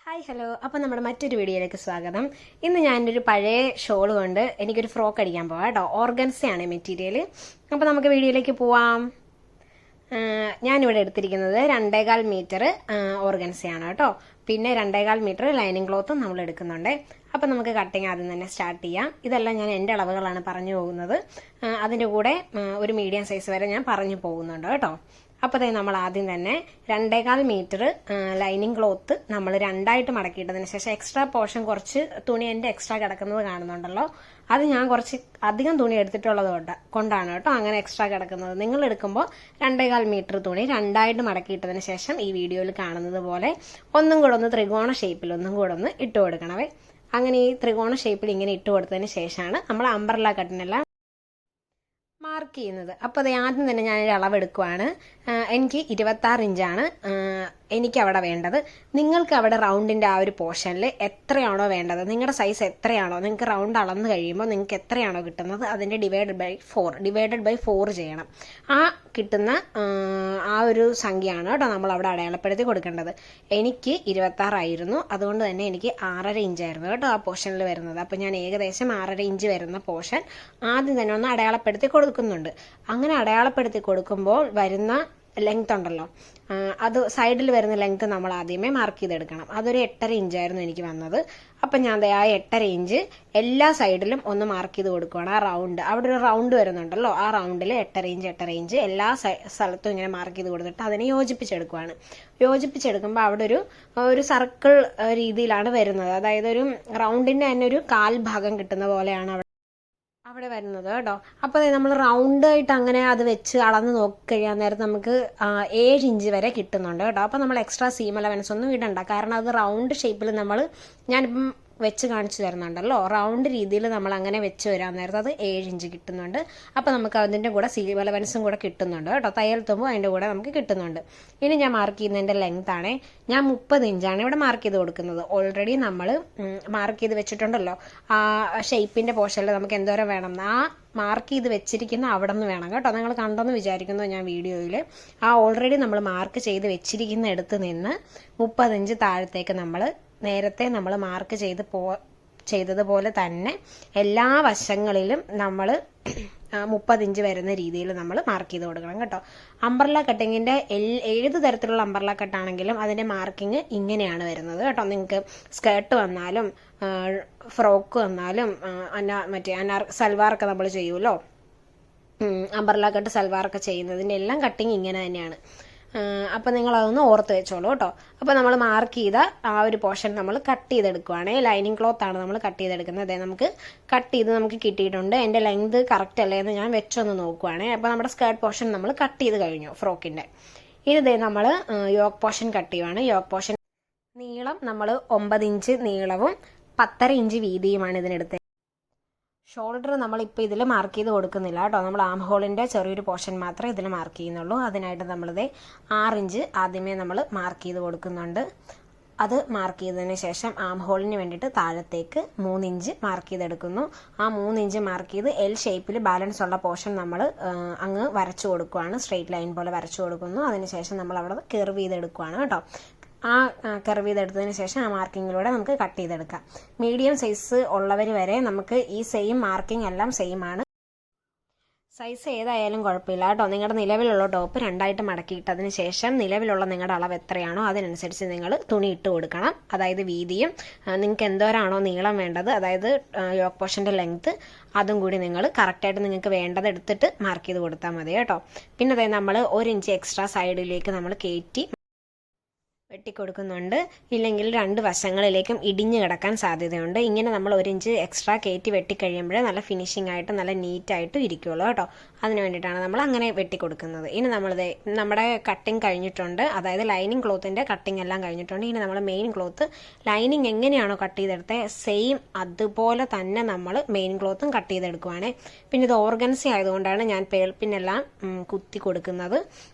Hi hello. അപ്പോൾ നമ്മുടെ മറ്റൊരു വീഡിയോയിലേക്ക് സ്വാഗതം. ഇന്ന് ഞാനൊരു പഴയ ഷോൾ കൊണ്ട് എനിക്കൊരു ഫ്രോക്ക് അടിക്കാൻ പോവാം കേട്ടോ. ഓർഗൻസയാണ് മെറ്റീരിയൽ. അപ്പോൾ നമുക്ക് വീഡിയോയിലേക്ക് പോവാം. ഞാനിവിടെ എടുത്തിരിക്കുന്നത് 2.25 മീറ്റർ ഓർഗൻസയാണ് കേട്ടോ. പിന്നെ 2.25 മീറ്റർ ലൈനിങ് ക്ലോത്തും നമ്മൾ എടുക്കുന്നുണ്ട്. അപ്പോൾ നമുക്ക് കട്ടിങ് ആദ്യം തന്നെ സ്റ്റാർട്ട് ചെയ്യാം. ഇതെല്ലാം ഞാൻ എൻ്റെ അളവുകളാണ് പറഞ്ഞു പോകുന്നത്. അതിൻ്റെ കൂടെ ഒരു മീഡിയം സൈസ് വരെ ഞാൻ പറഞ്ഞു പോകുന്നുണ്ട് കേട്ടോ. അപ്പോൾ നമ്മൾ ആദ്യം തന്നെ 2.25 മീറ്റർ ലൈനിങ് ക്ലോത്ത് നമ്മൾ രണ്ടായിട്ട് മടക്കിയിട്ടതിന് ശേഷം എക്സ്ട്രാ പോർഷൻ കുറച്ച് തുണി എൻ്റെ എക്സ്ട്രാ കിടക്കുന്നത് കാണുന്നുണ്ടല്ലോ, അത് ഞാൻ കുറച്ച് അധികം തുണി എടുത്തിട്ടുള്ളത് കൊണ്ടാണ് കേട്ടോ അങ്ങനെ എക്സ്ട്രാ കിടക്കുന്നത്. നിങ്ങൾ എടുക്കുമ്പോൾ 2.25 മീറ്റർ തുണി രണ്ടായിട്ട് മടക്കിയിട്ടതിന് ശേഷം ഈ വീഡിയോയിൽ കാണുന്നത് പോലെ ഒന്നും കൂടെ ഒന്ന് ത്രികോണ ഷേപ്പിൽ ഒന്നും കൂടെ ഒന്ന് ഇട്ട് കൊടുക്കണവേ. അങ്ങനെ ഈ ത്രികോണ ഷേപ്പിൽ ഇങ്ങനെ ഇട്ട് കൊടുത്തതിന് ശേഷമാണ് നമ്മൾ അംബ്രല്ല കട്ടിനെല്ലാം മാർക്ക് ചെയ്യുന്നത്. അപ്പോൾ അത് ആദ്യം തന്നെ ഞാനൊരു അളവെടുക്കുവാണ്. എനിക്ക് 26 ഇഞ്ചാണ് എനിക്ക് അവിടെ വേണ്ടത്. നിങ്ങൾക്ക് അവിടെ റൗണ്ടിൻ്റെ ആ ഒരു പോർഷനിൽ എത്രയാണോ വേണ്ടത്, നിങ്ങളുടെ സൈസ് എത്രയാണോ, നിങ്ങൾക്ക് റൗണ്ട് അളന്ന് കഴിയുമ്പോൾ നിങ്ങൾക്ക് എത്രയാണോ കിട്ടുന്നത് അതിൻ്റെ ഡിവൈഡഡ് ബൈ 4 ചെയ്യണം. ആ കിട്ടുന്ന ആ ഒരു സംഖ്യയാണ് കേട്ടോ നമ്മൾ അവിടെ അടയാളപ്പെടുത്തി കൊടുക്കേണ്ടത്. എനിക്ക് 26 ആയിരുന്നു, അതുകൊണ്ട് തന്നെ എനിക്ക് 6.5 ഇഞ്ചായിരുന്നു കേട്ടോ ആ പോർഷനിൽ വരുന്നത്. അപ്പോൾ ഞാൻ ഏകദേശം 6.5 ഇഞ്ച് വരുന്ന പോർഷൻ ആദ്യം തന്നെ ഒന്ന് അടയാളപ്പെടുത്തി കൊടുക്കുന്നുണ്ട്. അങ്ങനെ അടയാളപ്പെടുത്തി കൊടുക്കുമ്പോൾ വരുന്ന ലെങ്ത് ഉണ്ടല്ലോ, അത് സൈഡിൽ വരുന്ന ലെങ്ത് നമ്മൾ ആദ്യമേ മാർക്ക് ചെയ്തെടുക്കണം. അതൊരു 8.5 ഇഞ്ചായിരുന്നു എനിക്ക് വന്നത്. അപ്പം ഞാൻ ആ 8.5 ഇഞ്ച് എല്ലാ സൈഡിലും ഒന്ന് മാർക്ക് ചെയ്ത് കൊടുക്കുകയാണ്. ആ റൗണ്ട്, അവിടെ ഒരു റൗണ്ട് വരുന്നുണ്ടല്ലോ, ആ റൗണ്ടിൽ 8.5 ഇഞ്ച് എല്ലാ സ്ഥലത്തും ഇങ്ങനെ മാർക്ക് ചെയ്ത് കൊടുത്തിട്ട് അതിനെ യോജിപ്പിച്ചെടുക്കുകയാണ്. യോജിപ്പിച്ചെടുക്കുമ്പോൾ അവിടെ ഒരു സർക്കിൾ രീതിയിലാണ് വരുന്നത്. അതായത് ഒരു റൗണ്ടിൻ്റെ തന്നെ ഒരു കാൽ ഭാഗം കിട്ടുന്ന പോലെയാണ് അവിടെ വരുന്നത് കേട്ടോ. അപ്പോൾ നമ്മൾ റൗണ്ട് ആയിട്ട് അങ്ങനെ അത് വെച്ച് അളന്ന് നോക്കിക്കഴിയാൻ നേരത്ത് നമുക്ക് 7 ഇഞ്ച് വരെ കിട്ടുന്നുണ്ട് കേട്ടോ. അപ്പോൾ നമ്മൾ എക്സ്ട്രാ സീം അലവൻസ് ഒന്നും ഇടണ്ട, കാരണം അത് റൗണ്ട് ഷേപ്പിൽ ഞാനിപ്പം വെച്ച് കാണിച്ചു തരുന്നുണ്ടല്ലോ, റൗണ്ട് രീതിയിൽ നമ്മൾ അങ്ങനെ വെച്ച് വരാൻ നേരത്ത് അത് 7 ഇഞ്ച് കിട്ടുന്നുണ്ട്. അപ്പോൾ നമുക്ക് അതിൻ്റെ കൂടെ സീം അലവൻസും കൂടെ കിട്ടുന്നുണ്ട് കേട്ടോ. തയ്യൽ തുമ്പും അതിൻ്റെ കൂടെ നമുക്ക് കിട്ടുന്നുണ്ട്. ഇനി ഞാൻ മാർക്ക് ചെയ്യുന്നതിൻ്റെ ലെങ്ത് ആണ്, ഞാൻ 30 ഇഞ്ചാണ് ഇവിടെ മാർക്ക് ചെയ്ത് കൊടുക്കുന്നത്. ഓൾറെഡി നമ്മൾ മാർക്ക് ചെയ്ത് വെച്ചിട്ടുണ്ടല്ലോ ആ ഷേപ്പിൻ്റെ പോർഷനിൽ നമുക്ക് എന്തോരം വേണം, ആ മാർക്ക് ചെയ്ത് വെച്ചിരിക്കുന്ന അവിടെ നിന്ന് വേണം കേട്ടോ. നിങ്ങൾ കണ്ടെന്ന് വിചാരിക്കുന്നു ഞാൻ വീഡിയോയിൽ. ആ ഓൾറെഡി നമ്മൾ മാർക്ക് ചെയ്ത് വെച്ചിരിക്കുന്ന ഇടത്ത് നിന്ന് 30 ഇഞ്ച് താഴത്തേക്ക് നമ്മൾ നേരത്തെ നമ്മൾ മാർക്ക് ചെയ്തതുപോലെ തന്നെ എല്ലാ വശങ്ങളിലും നമ്മൾ 30 ഇഞ്ച് വരുന്ന രീതിയിൽ നമ്മൾ മാർക്ക് ചെയ്ത് കൊടുക്കണം കേട്ടോ. അംബ്രല്ല കട്ടിങ്ങിൻ്റെ ഏത് തരത്തിലുള്ള അംബ്രല്ല കട്ടാണെങ്കിലും അതിൻ്റെ മാർക്കിങ് ഇങ്ങനെയാണ് വരുന്നത് കേട്ടോ. നിങ്ങൾക്ക് സ്കേർട്ട് വന്നാലും ഫ്രോക്ക് വന്നാലും മറ്റേ സൽവാറൊക്കെ നമ്മൾ ചെയ്യുമല്ലോ, അംബ്രല്ല കട്ട് സൽവാറൊക്കെ ചെയ്യുന്നതിൻ്റെ എല്ലാം കട്ടിങ് ഇങ്ങനെ തന്നെയാണ്. അപ്പോൾ നിങ്ങളതൊന്ന് ഓർത്ത് വെച്ചോളൂ കേട്ടോ. അപ്പോൾ നമ്മൾ മാർക്ക് ചെയ്ത ആ ഒരു പോർഷൻ നമ്മൾ കട്ട് ചെയ്തെടുക്കുവാണ്. ലൈനിങ് ക്ലോത്ത് ആണ് നമ്മൾ കട്ട് ചെയ്തെടുക്കുന്നത്. അതെ, നമുക്ക് കട്ട് ചെയ്ത് നമുക്ക് കിട്ടിയിട്ടുണ്ട്. എൻ്റെ ലെങ്ത് കറക്റ്റ് അല്ലേ എന്ന് ഞാൻ വെച്ചൊന്ന് നോക്കുവാണ്. അപ്പോൾ നമ്മുടെ സ്കേർട്ട് പോർഷൻ നമ്മൾ കട്ട് ചെയ്ത് കഴിഞ്ഞു ഫ്രോക്കിൻ്റെ. ഇനി നമ്മൾ യോക്ക് പോർഷൻ കട്ട് ചെയ്യുവാണ്. യോക്ക് പോർഷൻ നീളം നമ്മൾ 9 ഇഞ്ച് നീളവും 10.5 ഇഞ്ച് വീതിയുമാണ് ഇതിനെടുത്തത്. ഷോൾഡർ നമ്മളിപ്പോൾ ഇതിൽ മാർക്ക് ചെയ്ത് കൊടുക്കുന്നില്ല കേട്ടോ. നമ്മൾ ആം ഹോളിൻ്റെ ചെറിയൊരു പോർഷൻ മാത്രമേ ഇതിൽ മാർക്ക് ചെയ്യുന്നുള്ളൂ. അതിനായിട്ട് നമ്മളിത് 6 ഇഞ്ച് ആദ്യമേ നമ്മൾ മാർക്ക് ചെയ്ത് കൊടുക്കുന്നുണ്ട്. അത് മാർക്ക് ചെയ്തതിന് ശേഷം ആം ഹോളിന് വേണ്ടിയിട്ട് താഴത്തേക്ക് 3 ഇഞ്ച് മാർക്ക് ചെയ്തെടുക്കുന്നു. ആ 3 ഇഞ്ച് മാർക്ക് ചെയ്ത് എൽ ഷേപ്പിൽ ബാലൻസ് ഉള്ള പോർഷൻ നമ്മൾ അങ്ങ് വരച്ചു കൊടുക്കുകയാണ്. സ്ട്രെയിറ്റ് ലൈൻ പോലെ വരച്ചു കൊടുക്കുന്നു. അതിനുശേഷം നമ്മൾ അവിടെ കർവ് ചെയ്തെടുക്കുകയാണ് കേട്ടോ. ആ കർവ് ചെയ്തെടുത്തതിന് ശേഷം ആ മാർക്കിങ്ങിലൂടെ നമുക്ക് കട്ട് ചെയ്തെടുക്കാം. മീഡിയം സൈസ് ഉള്ളവർ വരെ നമുക്ക് ഈ സെയിം മാർക്കിംഗ് എല്ലാം സെയിം ആണ്. സൈസ് ഏതായാലും കുഴപ്പമില്ല കേട്ടോ. നിങ്ങളുടെ നിലവിലുള്ള ടോപ്പ് രണ്ടായിട്ട് മടക്കിയിട്ടതിന് ശേഷം നിലവിലുള്ള നിങ്ങളുടെ അളവ് എത്രയാണോ അതിനനുസരിച്ച് നിങ്ങൾ തുണി ഇട്ട് കൊടുക്കണം. അതായത് വീതിയും നിങ്ങൾക്ക് എന്തോരാണോ നീളം വേണ്ടത്, അതായത് യോക്ക് പോർഷൻ്റെ ലെങ്ത്ത്, അതും കൂടി നിങ്ങൾ കറക്റ്റായിട്ട് നിങ്ങൾക്ക് വേണ്ടത് എടുത്തിട്ട് മാർക്ക് ചെയ്ത് കൊടുത്താൽ മതി കേട്ടോ. പിന്നെ അതായത് നമ്മൾ 1 ഇഞ്ച് എക്സ്ട്രാ സൈഡിലേക്ക് നമ്മൾ കയറ്റി വെട്ടിക്കൊടുക്കുന്നുണ്ട്. ഇല്ലെങ്കിൽ 2 വശങ്ങളിലേക്കും ഇടിഞ്ഞു കിടക്കാൻ സാധ്യതയുണ്ട്. ഇങ്ങനെ നമ്മൾ 1 ഇഞ്ച് എക്സ്ട്രാ കയറ്റി വെട്ടിക്കഴിയുമ്പോഴേ നല്ല ഫിനിഷിംഗ് ആയിട്ട് നല്ല നീറ്റായിട്ട് ഇരിക്കുള്ളൂ കേട്ടോ. അതിന് വേണ്ടിയിട്ടാണ് നമ്മൾ അങ്ങനെ വെട്ടിക്കൊടുക്കുന്നത്. ഇനി നമ്മുടെ കട്ടിങ് കഴിഞ്ഞിട്ടുണ്ട്, അതായത് ലൈനിങ് ക്ലോത്തിൻ്റെ കട്ടിങ് എല്ലാം കഴിഞ്ഞിട്ടുണ്ട്. ഇനി നമ്മൾ മെയിൻ ക്ലോത്ത് ലൈനിങ് എങ്ങനെയാണോ കട്ട് ചെയ്തെടുത്തത് സെയിം അതുപോലെ തന്നെ നമ്മൾ മെയിൻ ക്ലോത്തും കട്ട് ചെയ്തെടുക്കുവാണ്. പിന്നെ ഇത് ഓർഗൻസി ആയതുകൊണ്ടാണ് ഞാൻ പേൾപ്പിനെല്ലാം കുത്തി കൊടുക്കുന്നത്.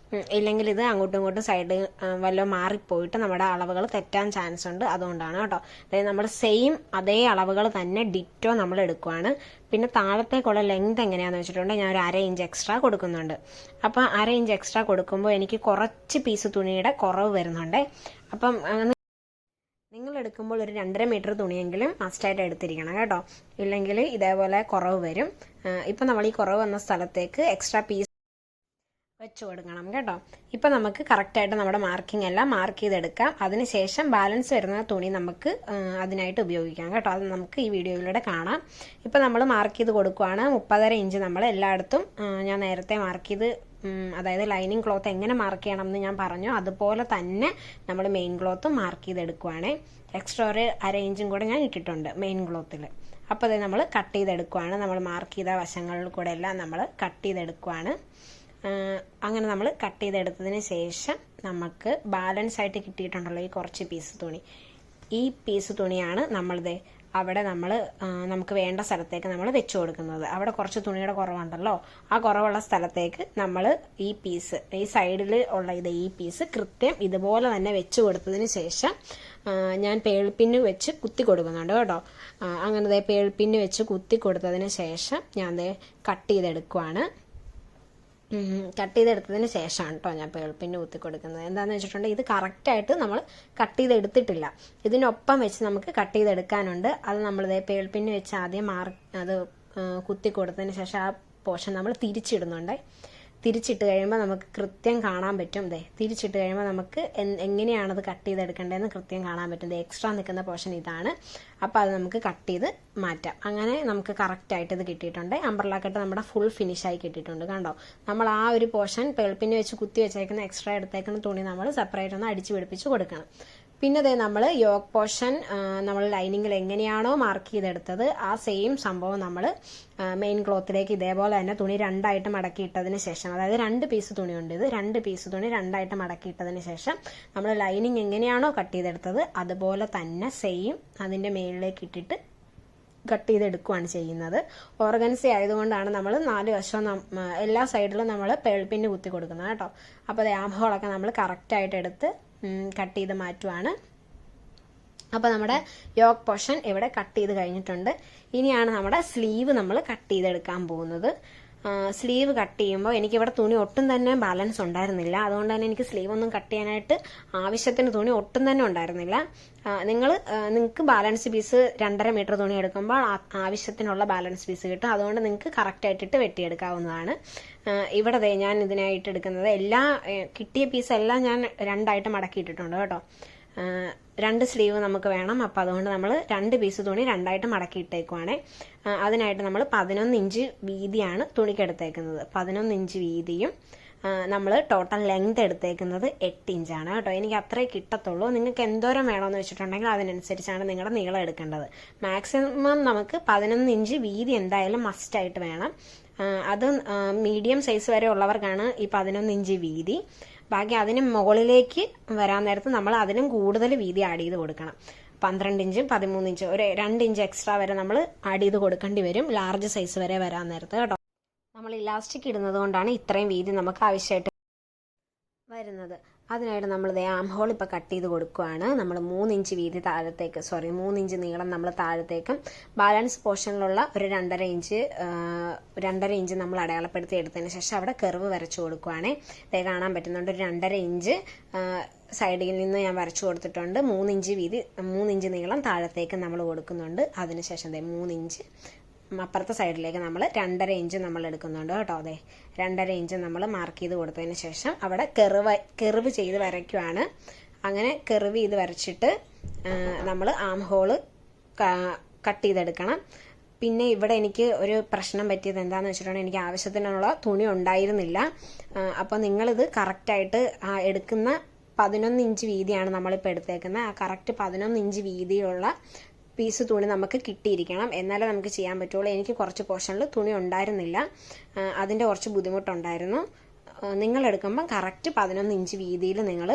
ഇല്ലെങ്കിൽ ഇത് അങ്ങോട്ടും ഇങ്ങോട്ടും സൈഡ് വല്ലതും മാറിപ്പോയിട്ട് നമ്മുടെ അളവുകൾ തെറ്റാൻ ചാൻസ് ഉണ്ട്. അതുകൊണ്ടാണ് കേട്ടോ. അതായത് നമ്മൾ സെയിം അതേ അളവുകൾ തന്നെ ഡിറ്റോ നമ്മൾ എടുക്കുവാണ്. പിന്നെ താഴത്തേക്കുള്ള ലെങ്ത് എങ്ങനെയാണെന്ന് വെച്ചിട്ടുണ്ടെങ്കിൽ ഞാൻ ഒരു 1/2 ഇഞ്ച് എക്സ്ട്രാ കൊടുക്കുന്നുണ്ട്. അപ്പം 1/2 ഇഞ്ച് എക്സ്ട്രാ കൊടുക്കുമ്പോൾ എനിക്ക് കുറച്ച് പീസ് തുണിയുടെ കുറവ് വരുന്നുണ്ട്. അപ്പം നിങ്ങൾ എടുക്കുമ്പോൾ ഒരു 2.5 മീറ്റർ തുണിയെങ്കിലും മസ്റ്റായിട്ട് എടുത്തിരിക്കണം കേട്ടോ, ഇല്ലെങ്കിൽ ഇതേപോലെ കുറവ് വരും. ഇപ്പം നമ്മൾ ഈ കുറവ് വന്ന സ്ഥലത്തേക്ക് എക്സ്ട്രാ പീസ് വെച്ച് കൊടുക്കണം കേട്ടോ. ഇപ്പം നമുക്ക് കറക്റ്റായിട്ട് നമ്മുടെ മാർക്കിംഗ് എല്ലാം മാർക്ക് ചെയ്തെടുക്കാം. അതിനുശേഷം ബാലൻസ് വരുന്ന തുണി നമുക്ക് അതിനായിട്ട് ഉപയോഗിക്കാം കേട്ടോ. അത് നമുക്ക് ഈ വീഡിയോയിലൂടെ കാണാം. ഇപ്പം നമ്മൾ മാർക്ക് ചെയ്ത് കൊടുക്കുകയാണ്. 30.5 ഇഞ്ച് നമ്മൾ എല്ലായിടത്തും ഞാൻ നേരത്തെ മാർക്ക് ചെയ്ത്, അതായത് ലൈനിങ് ക്ലോത്ത് എങ്ങനെ മാർക്ക് ചെയ്യണം എന്ന് ഞാൻ പറഞ്ഞു, അതുപോലെ തന്നെ നമ്മൾ മെയിൻ ക്ലോത്തും മാർക്ക് ചെയ്തെടുക്കുവാണ്. എക്സ്ട്രാ ഒരു 1/2 ഇഞ്ചും കൂടെ ഞാൻ ഇട്ടിട്ടുണ്ട് മെയിൻ ക്ലോത്തിൽ. അപ്പോൾ അത് നമ്മൾ കട്ട് ചെയ്തെടുക്കുവാണ്. നമ്മൾ മാർക്ക് ചെയ്ത വശങ്ങളിൽ കൂടെ എല്ലാം നമ്മൾ കട്ട് ചെയ്തെടുക്കുവാണ്. അങ്ങനെ നമ്മൾ കട്ട് ചെയ്തെടുത്തതിന് ശേഷം നമുക്ക് ബാലൻസ് ആയിട്ട് കിട്ടിയിട്ടുണ്ടല്ലോ ഈ കുറച്ച് പീസ് തുണി, ഈ പീസ് തുണിയാണ് നമ്മളിത് അവിടെ നമുക്ക് വേണ്ട സ്ഥലത്തേക്ക് നമ്മൾ വെച്ച് കൊടുക്കുന്നത്. അവിടെ കുറച്ച് തുണിയുടെ കുറവുണ്ടല്ലോ, ആ കുറവുള്ള സ്ഥലത്തേക്ക് നമ്മൾ ഈ പീസ്, ഈ സൈഡിൽ ഉള്ള ഈ പീസ് കൃത്യം ഇതുപോലെ തന്നെ വെച്ച് കൊടുത്തതിന് ശേഷം ഞാൻ പേൾപ്പിന്ന് വെച്ച് കുത്തി കൊടുക്കുന്നുണ്ട് കേട്ടോ. അങ്ങനെ പേൾപ്പിന്ന് വെച്ച് കുത്തി കൊടുത്തതിന് ശേഷം ഞാൻ കട്ട് ചെയ്തെടുക്കുവാണ്. കട്ട് ചെയ്തെടുത്തതിന് ശേഷമാണ് കേട്ടോ ഞാൻ പേൾപ്പിന്ന് കുത്തി കൊടുക്കുന്നത്. എന്താണെന്ന് വെച്ചിട്ടുണ്ടെങ്കിൽ ഇത് കറക്റ്റായിട്ട് നമ്മൾ കട്ട് ചെയ്തെടുത്തിട്ടില്ല, ഇതിനൊപ്പം വെച്ച് നമുക്ക് കട്ട് ചെയ്തെടുക്കാനുണ്ട്. അത് നമ്മൾ പേൾപ്പിന്ന് വെച്ച് ആദ്യം അത് കുത്തി കൊടുത്തതിന് ശേഷം ആ പോർഷൻ നമ്മൾ തിരിച്ചിടുന്നുണ്ട്. തിരിച്ചിട്ട് കഴിയുമ്പോൾ നമുക്ക് കൃത്യം കാണാൻ പറ്റും. തിരിച്ചിട്ട് കഴിയുമ്പോൾ നമുക്ക് എങ്ങനെയാണത് കട്ട് ചെയ്തെടുക്കേണ്ടതെന്ന് കൃത്യം കാണാൻ പറ്റും. എക്സ്ട്രാ നിൽക്കുന്ന പോർഷൻ ഇതാണ്. അപ്പോൾ അത് നമുക്ക് കട്ട് ചെയ്ത് മാറ്റാം. അങ്ങനെ നമുക്ക് കറക്റ്റായിട്ട് ഇത് കിട്ടിയിട്ടുണ്ട്. അംബ്രല്ല കട്ട് നമ്മുടെ ഫുൾ ഫിനിഷായി കിട്ടിയിട്ടുണ്ട്. കണ്ടോ, നമ്മൾ ആ ഒരു പോർഷൻ പേൾപ്പിന് വെച്ച് കുത്തി വെച്ചേക്കുന്ന എക്സ്ട്രാ എടുത്തേക്കുന്ന തുണി നമ്മൾ സെപ്പറേറ്റ് ഒന്ന് അടിച്ച് പിടിപ്പിച്ച് കൊടുക്കണം. പിന്നെ നമ്മൾ യോക്ക് പോർഷൻ നമ്മൾ ലൈനിങ്ങിൽ എങ്ങനെയാണോ മാർക്ക് ചെയ്തെടുത്തത് ആ സെയിം സംഭവം നമ്മൾ മെയിൻ ക്ലോത്തിലേക്ക് ഇതേപോലെ തന്നെ തുണി 2ആയിട്ട് മടക്കിയിട്ടതിന് ശേഷം, അതായത് 2 പീസ് തുണിയുണ്ട്, ഇത് 2 പീസ് തുണി 2ആയിട്ട് മടക്കിയിട്ടതിന് ശേഷം നമ്മൾ ലൈനിങ് എങ്ങനെയാണോ കട്ട് ചെയ്തെടുത്തത് അതുപോലെ തന്നെ സെയിം അതിൻ്റെ മേളിലേക്ക് ഇട്ടിട്ട് കട്ട് ചെയ്തെടുക്കുകയാണ് ചെയ്യുന്നത്. ഓർഗൻസി ആയതുകൊണ്ടാണ് നമ്മൾ 4 വശവും എല്ലാ സൈഡിലും നമ്മൾ പേൾപ്പിന് കുത്തി കൊടുക്കുന്നത് കേട്ടോ. അപ്പോൾ ആം ഹോളൊക്കെ നമ്മൾ കറക്റ്റായിട്ട് എടുത്ത് കട്ട് ചെയ്ത് മാറ്റുവാണ്. അപ്പോൾ നമ്മുടെ യോക്ക് പോർഷൻ ഇവിടെ കട്ട് ചെയ്ത് കഴിഞ്ഞിട്ടുണ്ട്. ഇനിയാണ് നമ്മുടെ സ്ലീവ് നമ്മൾ കട്ട് ചെയ്തെടുക്കാൻ പോകുന്നത്. സ്ലീവ് കട്ട് ചെയ്യുമ്പോൾ എനിക്കിവിടെ തുണി ഒട്ടും തന്നെ ബാലൻസ് ഉണ്ടായിരുന്നില്ല, അതുകൊണ്ട് തന്നെ എനിക്ക് സ്ലീവ് ഒന്നും കട്ട് ചെയ്യാനായിട്ട് ആവശ്യത്തിന് തുണി ഒട്ടും തന്നെ ഉണ്ടായിരുന്നില്ല. നിങ്ങൾക്ക് ബാലൻസ് പീസ് 2.5 മീറ്റർ തുണി എടുക്കുമ്പോൾ ആവശ്യത്തിനുള്ള ബാലൻസ് പീസ് കിട്ടും. അതുകൊണ്ട് നിങ്ങൾക്ക് കറക്റ്റായിട്ടിട്ട് വെട്ടിയെടുക്കാവുന്നതാണ്. ഇവിടെ ഞാൻ ഇതിനായിട്ട് എടുക്കുന്നത് കിട്ടിയ പീസെല്ലാം ഞാൻ 2ആയിട്ട് മടക്കിയിട്ടിട്ടുണ്ട് കേട്ടോ. 2 സ്ലീവ് നമുക്ക് വേണം. അപ്പോൾ അതുകൊണ്ട് നമ്മൾ 2 പീസ് തുണി 2ആയിട്ട് മടക്കിയിട്ടേക്കുവാണ്. അതിനായിട്ട് നമ്മൾ 11 ഇഞ്ച് വീതിയാണ് തുണിക്ക് എടുത്തേക്കുന്നത്. 11 ഇഞ്ച് വീതിയും നമ്മൾ ടോട്ടൽ ലെങ്ത് എടുത്തേക്കുന്നത് 8 ഇഞ്ചാണ് കേട്ടോ. എനിക്ക് അത്രേ കിട്ടത്തുള്ളൂ. നിങ്ങൾക്ക് എന്തോരം വേണമെന്ന് വെച്ചിട്ടുണ്ടെങ്കിൽ അതിനനുസരിച്ചാണ് നിങ്ങളുടെ നീളം എടുക്കേണ്ടത്. മാക്സിമം നമുക്ക് 11 ഇഞ്ച് വീതി എന്തായാലും മസ്റ്റായിട്ട് വേണം. അത് മീഡിയം സൈസ് വരെ ഉള്ളവർക്കാണ് ഈ 11 ഇഞ്ച് വീതി. ബാക്കി അതിന് മുകളിലേക്ക് വരാൻ നേരത്ത് നമ്മൾ അതിനും കൂടുതൽ വീതി ആഡ് ചെയ്ത് കൊടുക്കണം. 12 ഇഞ്ചും 13 ഇഞ്ചും ഒരു 2 ഇഞ്ച് എക്സ്ട്രാ വരെ നമ്മൾ ആഡ് ചെയ്ത് കൊടുക്കേണ്ടി വരും ലാർജ് സൈസ് വരെ വരാൻ നേരത്ത് കേട്ടോ. നമ്മൾ ഇലാസ്റ്റിക് ഇടുന്നത് കൊണ്ടാണ് ഇത്രയും വീതി നമുക്ക് ആവശ്യമായിട്ട് വരുന്നത്. അതിനായിട്ട് നമ്മൾ ആം ഹോൾ ഇപ്പോൾ കട്ട് ചെയ്ത് കൊടുക്കുകയാണ്. നമ്മൾ 3 ഇഞ്ച് വീതി താഴത്തേക്ക് 3 ഇഞ്ച് നീളം നമ്മൾ താഴത്തേക്കും ബാലൻസ് പോർഷനിലുള്ള ഒരു 2.5 ഇഞ്ച് നമ്മൾ അടയാളപ്പെടുത്തി എടുത്തതിന് ശേഷം അവിടെ കർവ് വരച്ചു കൊടുക്കുകയാണ്. ഇതേ കാണാൻ പറ്റുന്നുണ്ട്. ഒരു 2.5 ഇഞ്ച് സൈഡിൽ നിന്ന് ഞാൻ വരച്ചു കൊടുത്തിട്ടുണ്ട്. 3 ഇഞ്ച് വീതി 3 ഇഞ്ച് നീളം താഴത്തേക്ക് നമ്മൾ കൊടുക്കുന്നുണ്ട്. അതിനുശേഷം 3 ഇഞ്ച് അപ്പുറത്തെ സൈഡിലേക്ക് നമ്മൾ 2.5 ഇഞ്ച് നമ്മൾ എടുക്കുന്നുണ്ട് കേട്ടോ. 2.5 ഇഞ്ച് നമ്മൾ മാർക്ക് ചെയ്ത് കൊടുത്തതിന് ശേഷം അവിടെ കെർവ് ചെയ്ത് വരയ്ക്കുവാണ്. അങ്ങനെ കെർവ് ചെയ്ത് വരച്ചിട്ട് നമ്മൾ ആം ഹോള് കട്ട് ചെയ്തെടുക്കണം. പിന്നെ ഇവിടെ എനിക്ക് ഒരു പ്രശ്നം പറ്റിയത് എന്താണെന്ന് വെച്ചിട്ടുണ്ടെങ്കിൽ എനിക്ക് ആവശ്യത്തിനുള്ള തുണി ഉണ്ടായിരുന്നില്ല. അപ്പോൾ നിങ്ങളിത് കറക്റ്റായിട്ട് എടുക്കുന്ന 11 ഇഞ്ച് വീതിയാണ് നമ്മളിപ്പോൾ എടുത്തേക്കുന്നത്. ആ കറക്റ്റ് 11 ഇഞ്ച് വീതിയുള്ള പീസ് തുണി നമുക്ക് കിട്ടിയിരിക്കണം, എന്നാലേ നമുക്ക് ചെയ്യാൻ പറ്റുള്ളൂ. എനിക്ക് കുറച്ച് പോർഷനിൽ തുണി ഉണ്ടായിരുന്നില്ല, അതിൻ്റെ കുറച്ച് ബുദ്ധിമുട്ടുണ്ടായിരുന്നു. നിങ്ങൾ എടുക്കുമ്പം കറക്റ്റ് 11 ഇഞ്ച് വീതിയിൽ നിങ്ങൾ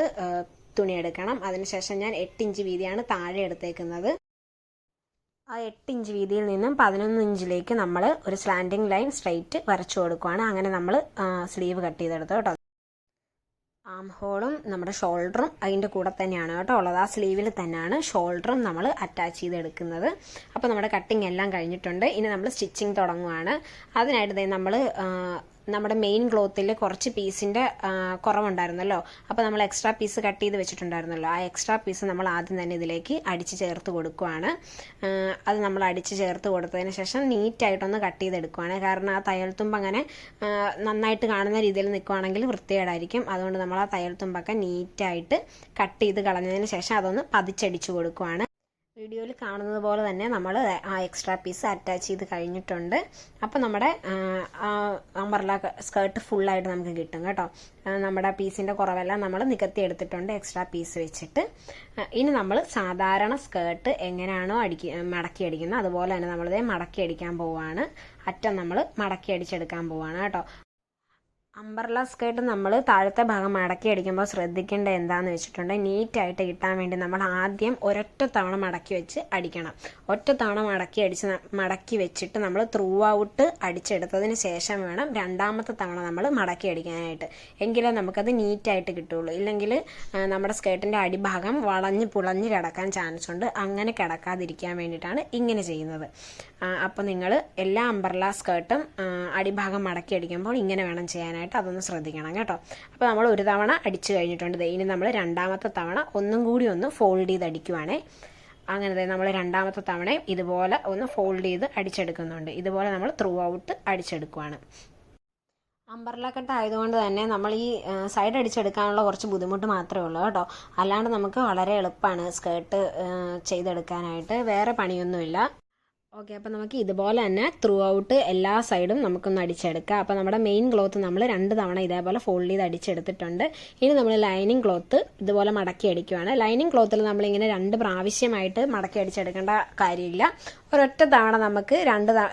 തുണി എടുക്കണം. അതിനുശേഷം ഞാൻ 8 ഇഞ്ച് വീതിയാണ് താഴെ എടുത്തേക്കുന്നത്. ആ 8 ഇഞ്ച് വീതിയിൽ നിന്നും 11 ഇഞ്ചിലേക്ക് നമ്മൾ ഒരു സ്ലാൻഡിങ് ലൈൻ സ്ട്രെയിറ്റ് വരച്ചു കൊടുക്കുകയാണ്. അങ്ങനെ നമ്മൾ സ്ലീവ് കട്ട് ചെയ്തെടുത്തു കേട്ടോ. ആം ഹോളും നമ്മുടെ ഷോൾഡറും അതിൻ്റെ കൂടെ തന്നെയാണ് കേട്ടോ ഉള്ളത്. ആ സ്ലീവിൽ തന്നെയാണ് ഷോൾഡറും നമ്മൾ അറ്റാച്ച് ചെയ്തെടുക്കുന്നത്. അപ്പോൾ നമ്മുടെ കട്ടിങ് എല്ലാം കഴിഞ്ഞിട്ടുണ്ട്. ഇനി നമ്മൾ സ്റ്റിച്ചിങ് തുടങ്ങുകയാണ്. അതിനായിട്ട് നമ്മൾ നമ്മുടെ മെയിൻ ക്ലോത്തിൽ കുറച്ച് പീസിൻ്റെ കുറവുണ്ടായിരുന്നല്ലോ. അപ്പോൾ നമ്മൾ എക്സ്ട്രാ പീസ് കട്ട് ചെയ്ത് വെച്ചിട്ടുണ്ടായിരുന്നല്ലോ. ആ എക്സ്ട്രാ പീസ് നമ്മൾ ആദ്യം തന്നെ ഇതിലേക്ക് അടിച്ച് ചേർത്ത് കൊടുക്കുകയാണ്. അത് നമ്മൾ അടിച്ച് ചേർത്ത് കൊടുത്തതിന് ശേഷം നീറ്റായിട്ടൊന്ന് കട്ട് ചെയ്തെടുക്കുകയാണ്. കാരണം ആ തയ്യൽ തുമ്പ് അങ്ങനെ നന്നായിട്ട് കാണുന്ന രീതിയിൽ നിൽക്കുകയാണെങ്കിൽ വൃത്തികേടായിരിക്കും. അതുകൊണ്ട് നമ്മൾ ആ തയ്യൽ തുമ്പൊക്കെ നീറ്റായിട്ട് കട്ട് ചെയ്ത് കളഞ്ഞതിന് ശേഷം അതൊന്ന് പതിച്ചടിച്ച് കൊടുക്കുകയാണ്. വീഡിയോയിൽ കാണുന്നത് പോലെ തന്നെ നമ്മൾ ആ എക്സ്ട്രാ പീസ് അറ്റാച്ച് ചെയ്ത് കഴിഞ്ഞിട്ടുണ്ട്. അപ്പോൾ നമ്മുടെ അംബ്രല്ല സ്കേർട്ട് ഫുള്ളായിട്ട് നമുക്ക് കിട്ടും കേട്ടോ. നമ്മുടെ പീസിൻ്റെ കുറവെല്ലാം നമ്മൾ നികത്തി എടുത്തിട്ടുണ്ട് എക്സ്ട്രാ പീസ് വെച്ചിട്ട്. ഇനി നമ്മൾ സാധാരണ സ്കേർട്ട് എങ്ങനെയാണോ മടക്കി അടിക്കുന്നത് അതുപോലെ തന്നെ നമ്മളിത് മടക്കി അടിക്കാൻ പോവുകയാണ്. അറ്റം നമ്മൾ മടക്കി അടിച്ചെടുക്കാൻ പോവുകയാണ് കേട്ടോ. അംബ്രല്ല സ്കേർട്ട് നമ്മൾ താഴത്തെ ഭാഗം മടക്കി അടിക്കുമ്പോൾ ശ്രദ്ധിക്കേണ്ട എന്താണെന്ന് വെച്ചിട്ടുണ്ടെങ്കിൽ നീറ്റായിട്ട് കിട്ടാൻ വേണ്ടി നമ്മൾ ആദ്യം ഒരൊറ്റ തവണ മടക്കി വെച്ച് അടിക്കണം. ഒറ്റ തവണ മടക്കി വെച്ചിട്ട് നമ്മൾ ത്രൂ ഔട്ട് അടിച്ചെടുത്തതിന് ശേഷം വേണം രണ്ടാമത്തെ തവണ നമ്മൾ മടക്കി അടിക്കാനായിട്ട്. എങ്കിലേ നമുക്കത് നീറ്റായിട്ട് കിട്ടുള്ളൂ. ഇല്ലെങ്കിൽ നമ്മുടെ സ്കേർട്ടിൻ്റെ അടിഭാഗം വളഞ്ഞ് പുളഞ്ഞ് കിടക്കാൻ ചാൻസ് ഉണ്ട്. അങ്ങനെ കിടക്കാതിരിക്കാൻ വേണ്ടിയിട്ടാണ് ഇങ്ങനെ ചെയ്യുന്നത്. അപ്പോൾ നിങ്ങൾ എല്ലാ അംബ്രല്ല സ്കേർട്ടും അടിഭാഗം മടക്കി അടിക്കുമ്പോൾ ഇങ്ങനെ വേണം ചെയ്യാനായിട്ട്. അതൊന്ന് ശ്രദ്ധിക്കണം കേട്ടോ. അപ്പോൾ നമ്മൾ ഒരു തവണ അടിച്ചു കഴിഞ്ഞിട്ടുണ്ട്. ഇനി നമ്മൾ രണ്ടാമത്തെ തവണ ഒന്നും കൂടി ഒന്ന് ഫോൾഡ് ചെയ്ത് അടിക്കുവാണേ. അങ്ങനെ നമ്മൾ രണ്ടാമത്തെ തവണയും ഇതുപോലെ ഒന്ന് ഫോൾഡ് ചെയ്ത് അടിച്ചെടുക്കുന്നുണ്ട്. ഇതുപോലെ നമ്മൾ ത്രൂ ഔട്ട് അടിച്ചെടുക്കുവാണ്. അംബ്രല്ല കട്ട് ആയതുകൊണ്ട് തന്നെ നമ്മൾ ഈ സൈഡ് അടിച്ചെടുക്കാനുള്ള കുറച്ച് ബുദ്ധിമുട്ട് മാത്രമേ ഉള്ളൂ കേട്ടോ. അല്ലാണ്ട് നമുക്ക് വളരെ എളുപ്പമാണ് സ്കേർട്ട് ചെയ്തെടുക്കാനായിട്ട്. വേറെ പണിയൊന്നുമില്ല. ഓക്കെ, അപ്പോൾ നമുക്ക് ഇതുപോലെ തന്നെ ത്രൂ ഔട്ട് എല്ലാ സൈഡും നമുക്കൊന്ന് അടിച്ചെടുക്കാം. അപ്പോൾ നമ്മുടെ മെയിൻ ക്ലോത്ത് നമ്മൾ 2 തവണ ഇതേപോലെ ഫോൾഡ് ചെയ്ത് അടിച്ചെടുത്തിട്ടുണ്ട്. ഇനി നമ്മൾ ലൈനിങ് ക്ലോത്ത് ഇതുപോലെ മടക്കി അടിക്കുവാണ്. ലൈനിങ് ക്ലോത്തിൽ നമ്മളിങ്ങനെ 2 പ്രാവശ്യമായിട്ട് മടക്കി അടിച്ചെടുക്കേണ്ട കാര്യമില്ല. ഒരൊറ്റ തവണ നമുക്ക്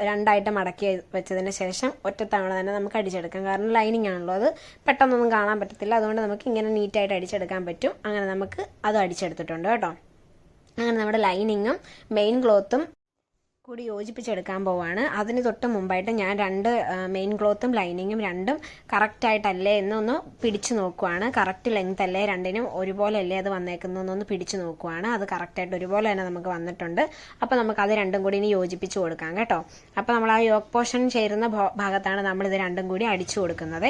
രണ്ടായിട്ട് മടക്കി വെച്ചതിന് ശേഷം ഒറ്റ തവണ തന്നെ നമുക്ക് അടിച്ചെടുക്കാം. കാരണം ലൈനിങ് ആണല്ലോ, അത് പെട്ടെന്നൊന്നും കാണാൻ പറ്റത്തില്ല. അതുകൊണ്ട് നമുക്ക് ഇങ്ങനെ നീറ്റായിട്ട് അടിച്ചെടുക്കാൻ പറ്റും. അങ്ങനെ നമുക്ക് അത് അടിച്ചെടുത്തിട്ടുണ്ട് കേട്ടോ. അങ്ങനെ നമ്മുടെ ലൈനിങ്ങും മെയിൻ ക്ലോത്തും കൂടി യോജിപ്പിച്ചെടുക്കാൻ പോവാണ്. അതിന് തൊട്ട് മുമ്പായിട്ട് ഞാൻ 2 മെയിൻ ക്ലോത്തും ലൈനിങ്ങും രണ്ടും കറക്റ്റായിട്ടല്ലേ എന്നൊന്ന് പിടിച്ചു നോക്കുവാണ്. കറക്റ്റ് ലെങ്ത് അല്ലേ, രണ്ടിനും ഒരുപോലെ അല്ലേ അത് വന്നേക്കുന്നൊന്ന് പിടിച്ചു നോക്കുവാണ്. അത് കറക്റ്റായിട്ട് ഒരുപോലെ തന്നെ നമുക്ക് വന്നിട്ടുണ്ട്. അപ്പോൾ നമുക്ക് അത് രണ്ടും കൂടി ഇനി യോജിപ്പിച്ച് കൊടുക്കാം കേട്ടോ. അപ്പോൾ നമ്മൾ ആ യോക്ക് പോർഷൻ ചേരുന്ന ഭാഗത്താണ് നമ്മളിത് രണ്ടും കൂടി അടിച്ചു കൊടുക്കുന്നത്.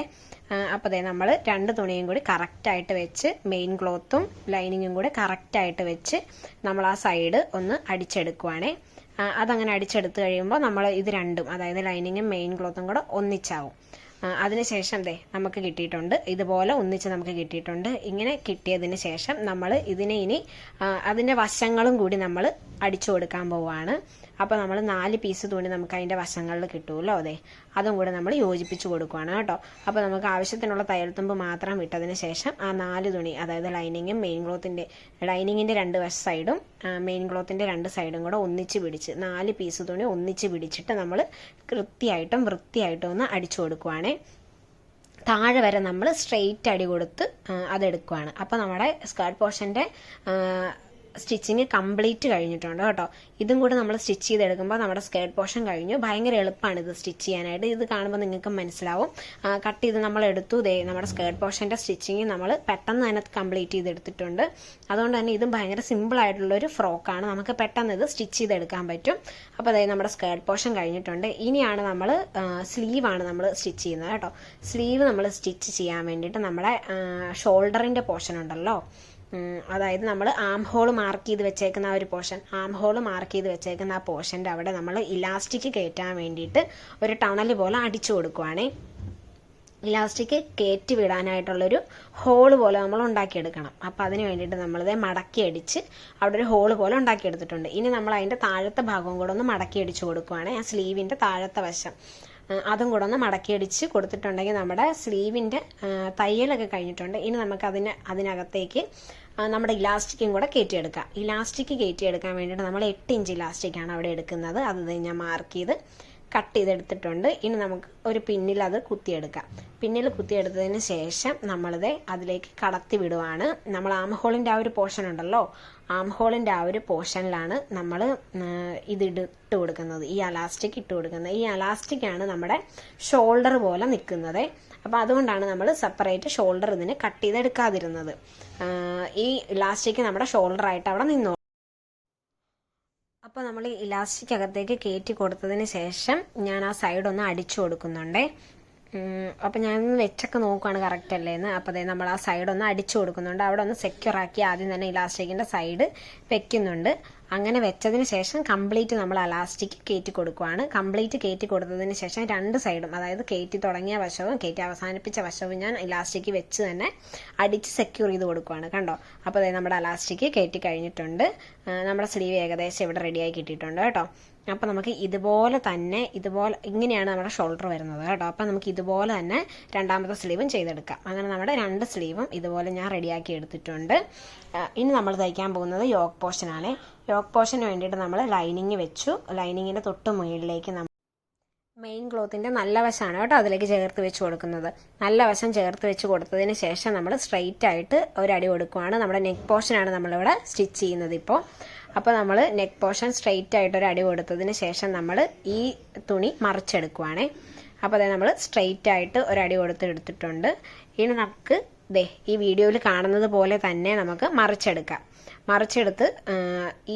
അപ്പോൾ അതേ നമ്മൾ 2 തുണിയും കൂടി കറക്റ്റായിട്ട് വെച്ച് മെയിൻ ക്ലോത്തും ലൈനിങ്ങും കൂടി കറക്റ്റായിട്ട് വെച്ച് നമ്മൾ ആ സൈഡ് ഒന്ന് അടിച്ചെടുക്കുവാണേ. അതങ്ങനെ അടിച്ചെടുത്ത് കഴിയുമ്പോൾ നമ്മൾ ഇത് രണ്ടും, അതായത് ലൈനിങ്ങും മെയിൻ ക്ലോത്തും കൂടെ ഒന്നിച്ചാവും. അതിനുശേഷം നമുക്ക് കിട്ടിയിട്ടുണ്ട്. ഇതുപോലെ ഒന്നിച്ച് നമുക്ക് കിട്ടിയിട്ടുണ്ട്. ഇങ്ങനെ കിട്ടിയതിന് ശേഷം നമ്മൾ ഇതിനെ ഇനി അതിൻ്റെ വശങ്ങളും കൂടി നമ്മൾ അടിച്ചു കൊടുക്കാൻ പോവുകയാണ്. അപ്പോൾ നമ്മൾ 4 പീസ് തുണി നമുക്ക് അതിൻ്റെ വശങ്ങളിൽ കിട്ടുമല്ലോ. അതും കൂടെ നമ്മൾ യോജിപ്പിച്ച് കൊടുക്കുകയാണ് കേട്ടോ. അപ്പോൾ നമുക്ക് ആവശ്യത്തിനുള്ള തയ്യൽ തുമ്പ് മാത്രം വിട്ടതിന് ശേഷം ആ 4 തുണി, അതായത് ലൈനിങ്ങും ലൈനിങ്ങിൻ്റെ 2 സൈഡും മെയിൻ ക്ലോത്തിൻ്റെ 2 സൈഡും കൂടെ ഒന്നിച്ച് പിടിച്ച് 4 പീസ് തുണി ഒന്നിച്ച് പിടിച്ചിട്ട് നമ്മൾ വൃത്തിയായിട്ടും ഒന്ന് അടിച്ചു കൊടുക്കുവാണേ. താഴെ വരെ നമ്മൾ സ്ട്രെയിറ്റ് അടി കൊടുത്ത് അതെടുക്കുവാണ്. അപ്പോൾ നമ്മുടെ സ്കേർട്ട് പോർഷൻ്റെ സ്റ്റിച്ചിങ് കംപ്ലീറ്റ് കഴിഞ്ഞിട്ടുണ്ട് കേട്ടോ. ഇതും കൂടെ നമ്മൾ സ്റ്റിച്ച് ചെയ്തെടുക്കുമ്പോൾ നമ്മുടെ സ്കേർട്ട് പോർഷൻ കഴിഞ്ഞു. ഭയങ്കര എളുപ്പമാണ് ഇത് സ്റ്റിച്ച് ചെയ്യാനായിട്ട്. ഇത് കാണുമ്പോൾ നിങ്ങൾക്ക് മനസ്സിലാവും. കട്ട് ചെയ്ത് നമ്മൾ എടുത്തു. നമ്മുടെ സ്കേർട്ട് പോർഷൻ്റെ സ്റ്റിച്ചിങ് നമ്മൾ പെട്ടെന്ന് തന്നെ കംപ്ലീറ്റ് ചെയ്തെടുത്തിട്ടുണ്ട്. അതുകൊണ്ട് തന്നെ ഇതും ഭയങ്കര സിമ്പിൾ ആയിട്ടുള്ളൊരു ഫ്രോക്കാണ്. നമുക്ക് പെട്ടെന്ന് ഇത് സ്റ്റിച്ച് ചെയ്തെടുക്കാൻ പറ്റും. അപ്പോൾ നമ്മുടെ സ്കേർട്ട് പോർഷൻ കഴിഞ്ഞിട്ടുണ്ട്. ഇനിയാണ് നമ്മൾ സ്ലീവാണ് നമ്മൾ സ്റ്റിച്ച് ചെയ്യുന്നത് കേട്ടോ. സ്ലീവ് നമ്മൾ സ്റ്റിച്ച് ചെയ്യാൻ വേണ്ടിയിട്ട് നമ്മുടെ ഷോൾഡറിൻ്റെ പോർഷൻ ഉണ്ടല്ലോ, അതായത് നമ്മൾ ആം ഹോൾ മാർക്ക് ചെയ്ത് വെച്ചേക്കുന്ന ആ ഒരു പോർഷൻ, ആ പോർഷൻ്റെ അവിടെ നമ്മൾ ഇലാസ്റ്റിക് കയറ്റാൻ വേണ്ടിയിട്ട് ഒരു ടണൽ പോലെ അടിച്ചു കൊടുക്കുവാണേ. ഇലാസ്റ്റിക് കയറ്റി വിടാനായിട്ടുള്ളൊരു ഹോള് പോലെ നമ്മൾ ഉണ്ടാക്കിയെടുക്കണം. അപ്പോൾ അതിന് വേണ്ടിയിട്ട് നമ്മളിത് മടക്കി അടിച്ച് അവിടെ ഒരു ഹോള് പോലെ ഉണ്ടാക്കിയെടുത്തിട്ടുണ്ട്. ഇനി നമ്മൾ അതിൻ്റെ താഴത്തെ ഭാഗവും കൂടെ ഒന്ന് മടക്കി അടിച്ചു കൊടുക്കുവാണ്. ആ സ്ലീവിൻ്റെ താഴത്തെ വശം അതും കൂടെ ഒന്ന് മടക്കി അടിച്ച് കൊടുത്തിട്ടുണ്ടെങ്കിൽ നമ്മുടെ സ്ലീവിൻ്റെ തയ്യലൊക്കെ കഴിഞ്ഞിട്ടുണ്ട്. ഇനി നമുക്ക് അതിനകത്തേക്ക് നമ്മുടെ ഇലാസ്റ്റിക്കും കൂടെ കയറ്റിയെടുക്കാം. ഇലാസ്റ്റിക് കയറ്റിയെടുക്കാൻ വേണ്ടിയിട്ട് നമ്മൾ 8 ഇഞ്ച് ഇലാസ്റ്റിക്കാണ് അവിടെ എടുക്കുന്നത്. അത് ഞാൻ മാർക്ക് ചെയ്ത് കട്ട് ചെയ്തെടുത്തിട്ടുണ്ട്. ഇനി നമുക്ക് ഒരു പിന്നിൽ അത് കുത്തിയെടുക്കാം. പിന്നിൽ കുത്തിയെടുത്തതിന് ശേഷം നമ്മളിത് അതിലേക്ക് കടത്തി വിടുവാണ്. നമ്മൾ ആം ഹോളിൻ്റെ ആ ഒരു പോർഷൻ ഉണ്ടല്ലോ, ആം ഹോളിൻ്റെ ആ ഒരു പോർഷനിലാണ് നമ്മൾ ഇട്ട് കൊടുക്കുന്നത്, ഈ അലാസ്റ്റിക് ഇട്ട് കൊടുക്കുന്നത്. ഈ അലാസ്റ്റിക്കാണ് നമ്മുടെ ഷോൾഡർ പോലെ നിൽക്കുന്നത്. അപ്പോൾ അതുകൊണ്ടാണ് നമ്മൾ സെപ്പറേറ്റ് ഷോൾഡർ ഇതിന് കട്ട് ചെയ്തെടുക്കാതിരുന്നത്. ഈ ഇലാസ്റ്റിക് നമ്മുടെ ഷോൾഡറായിട്ട് അവിടെ നിന്നോ. അപ്പോൾ നമ്മൾ ഇലാസ്റ്റിക് അകത്തേക്ക് കയറ്റി കൊടുത്തതിന് ശേഷം ഞാൻ ആ സൈഡ് ഒന്ന് അടിച്ചു കൊടുക്കുന്നുണ്ടേ. അപ്പം ഞാനൊന്ന് വെച്ചൊക്കെ നോക്കുവാണ് കറക്റ്റ് അല്ലേന്ന്. അപ്പോൾ അതായത് നമ്മൾ ആ സൈഡ് ഒന്ന് അടിച്ചു കൊടുക്കുന്നുണ്ട്. അവിടെ ഒന്ന് സെക്യൂർ ആക്കി ആദ്യം തന്നെ ഇലാസ്റ്റിക്കിൻ്റെ സൈഡ് വെക്കുന്നുണ്ട്. അങ്ങനെ വെച്ചതിന് ശേഷം കംപ്ലീറ്റ് നമ്മൾ അലാസ്റ്റിക് കയറ്റി കൊടുക്കുവാണ്. കംപ്ലീറ്റ് കയറ്റി കൊടുത്തതിന് ശേഷം രണ്ട് സൈഡും, അതായത് കയറ്റി തുടങ്ങിയ വശവും കയറ്റി അവസാനിപ്പിച്ച വശവും ഞാൻ ഇലാസ്റ്റിക് വെച്ച് തന്നെ അടിച്ച് സെക്യൂർ ചെയ്ത് കൊടുക്കുവാണ്. കണ്ടോ? അപ്പോൾ അതായത് നമ്മുടെ അലാസ്റ്റിക് കയറ്റി കഴിഞ്ഞിട്ടുണ്ട്. നമ്മുടെ സ്ലീവ് ഏകദേശം ഇവിടെ റെഡിയായി കിട്ടിയിട്ടുണ്ട് കേട്ടോ. അപ്പോൾ നമുക്ക് ഇതുപോലെ തന്നെ ഇങ്ങനെയാണ് നമ്മുടെ ഷോൾഡർ വരുന്നത് കേട്ടോ. അപ്പോൾ നമുക്ക് ഇതുപോലെ തന്നെ രണ്ടാമത്തെ സ്ലീവും ചെയ്തെടുക്കാം. അങ്ങനെ നമ്മുടെ രണ്ട് സ്ലീവും ഇതുപോലെ ഞാൻ റെഡിയാക്കി എടുത്തിട്ടുണ്ട്. ഇനി നമ്മൾ തയ്ക്കാൻ പോകുന്നത് യോക്ക് പോർഷനാണ്. യോക്ക് പോർഷന് വേണ്ടിയിട്ട് നമ്മൾ ലൈനിങ് വെച്ചു. ലൈനിങ്ങിൻ്റെ തൊട്ട് മുകളിലേക്ക് നമ്മൾ മെയിൻ ക്ലോത്തിൻ്റെ നല്ല വശമാണ് കേട്ടോ അതിലേക്ക് ചേർത്ത് വെച്ച് കൊടുക്കുന്നത്. നല്ല വശം ചേർത്ത് വെച്ച് കൊടുത്തതിന് ശേഷം നമ്മൾ സ്ട്രെയിറ്റ് ആയിട്ട് ഒരടി കൊടുക്കുവാണ്. നമ്മുടെ നെക്ക് പോർഷനാണ് നമ്മളിവിടെ സ്റ്റിച്ച് ചെയ്യുന്നത് ഇപ്പോൾ. അപ്പോൾ നമ്മൾ നെക്ക് പോർഷൻ സ്ട്രെയിറ്റ് ആയിട്ട് ഒരു അടി കൊടുത്തതിന് ശേഷം നമ്മൾ ഈ തുണി മറിച്ചെടുക്കുവാണേ. അപ്പോൾ അതായത് നമ്മൾ സ്ട്രെയിറ്റ് ആയിട്ട് ഒരടി എടുത്തിട്ടുണ്ട്. ഇനി നമുക്ക് ഈ വീഡിയോയിൽ കാണുന്നത് പോലെ തന്നെ നമുക്ക് മറിച്ചെടുക്കാം. മറിച്ചെടുത്ത്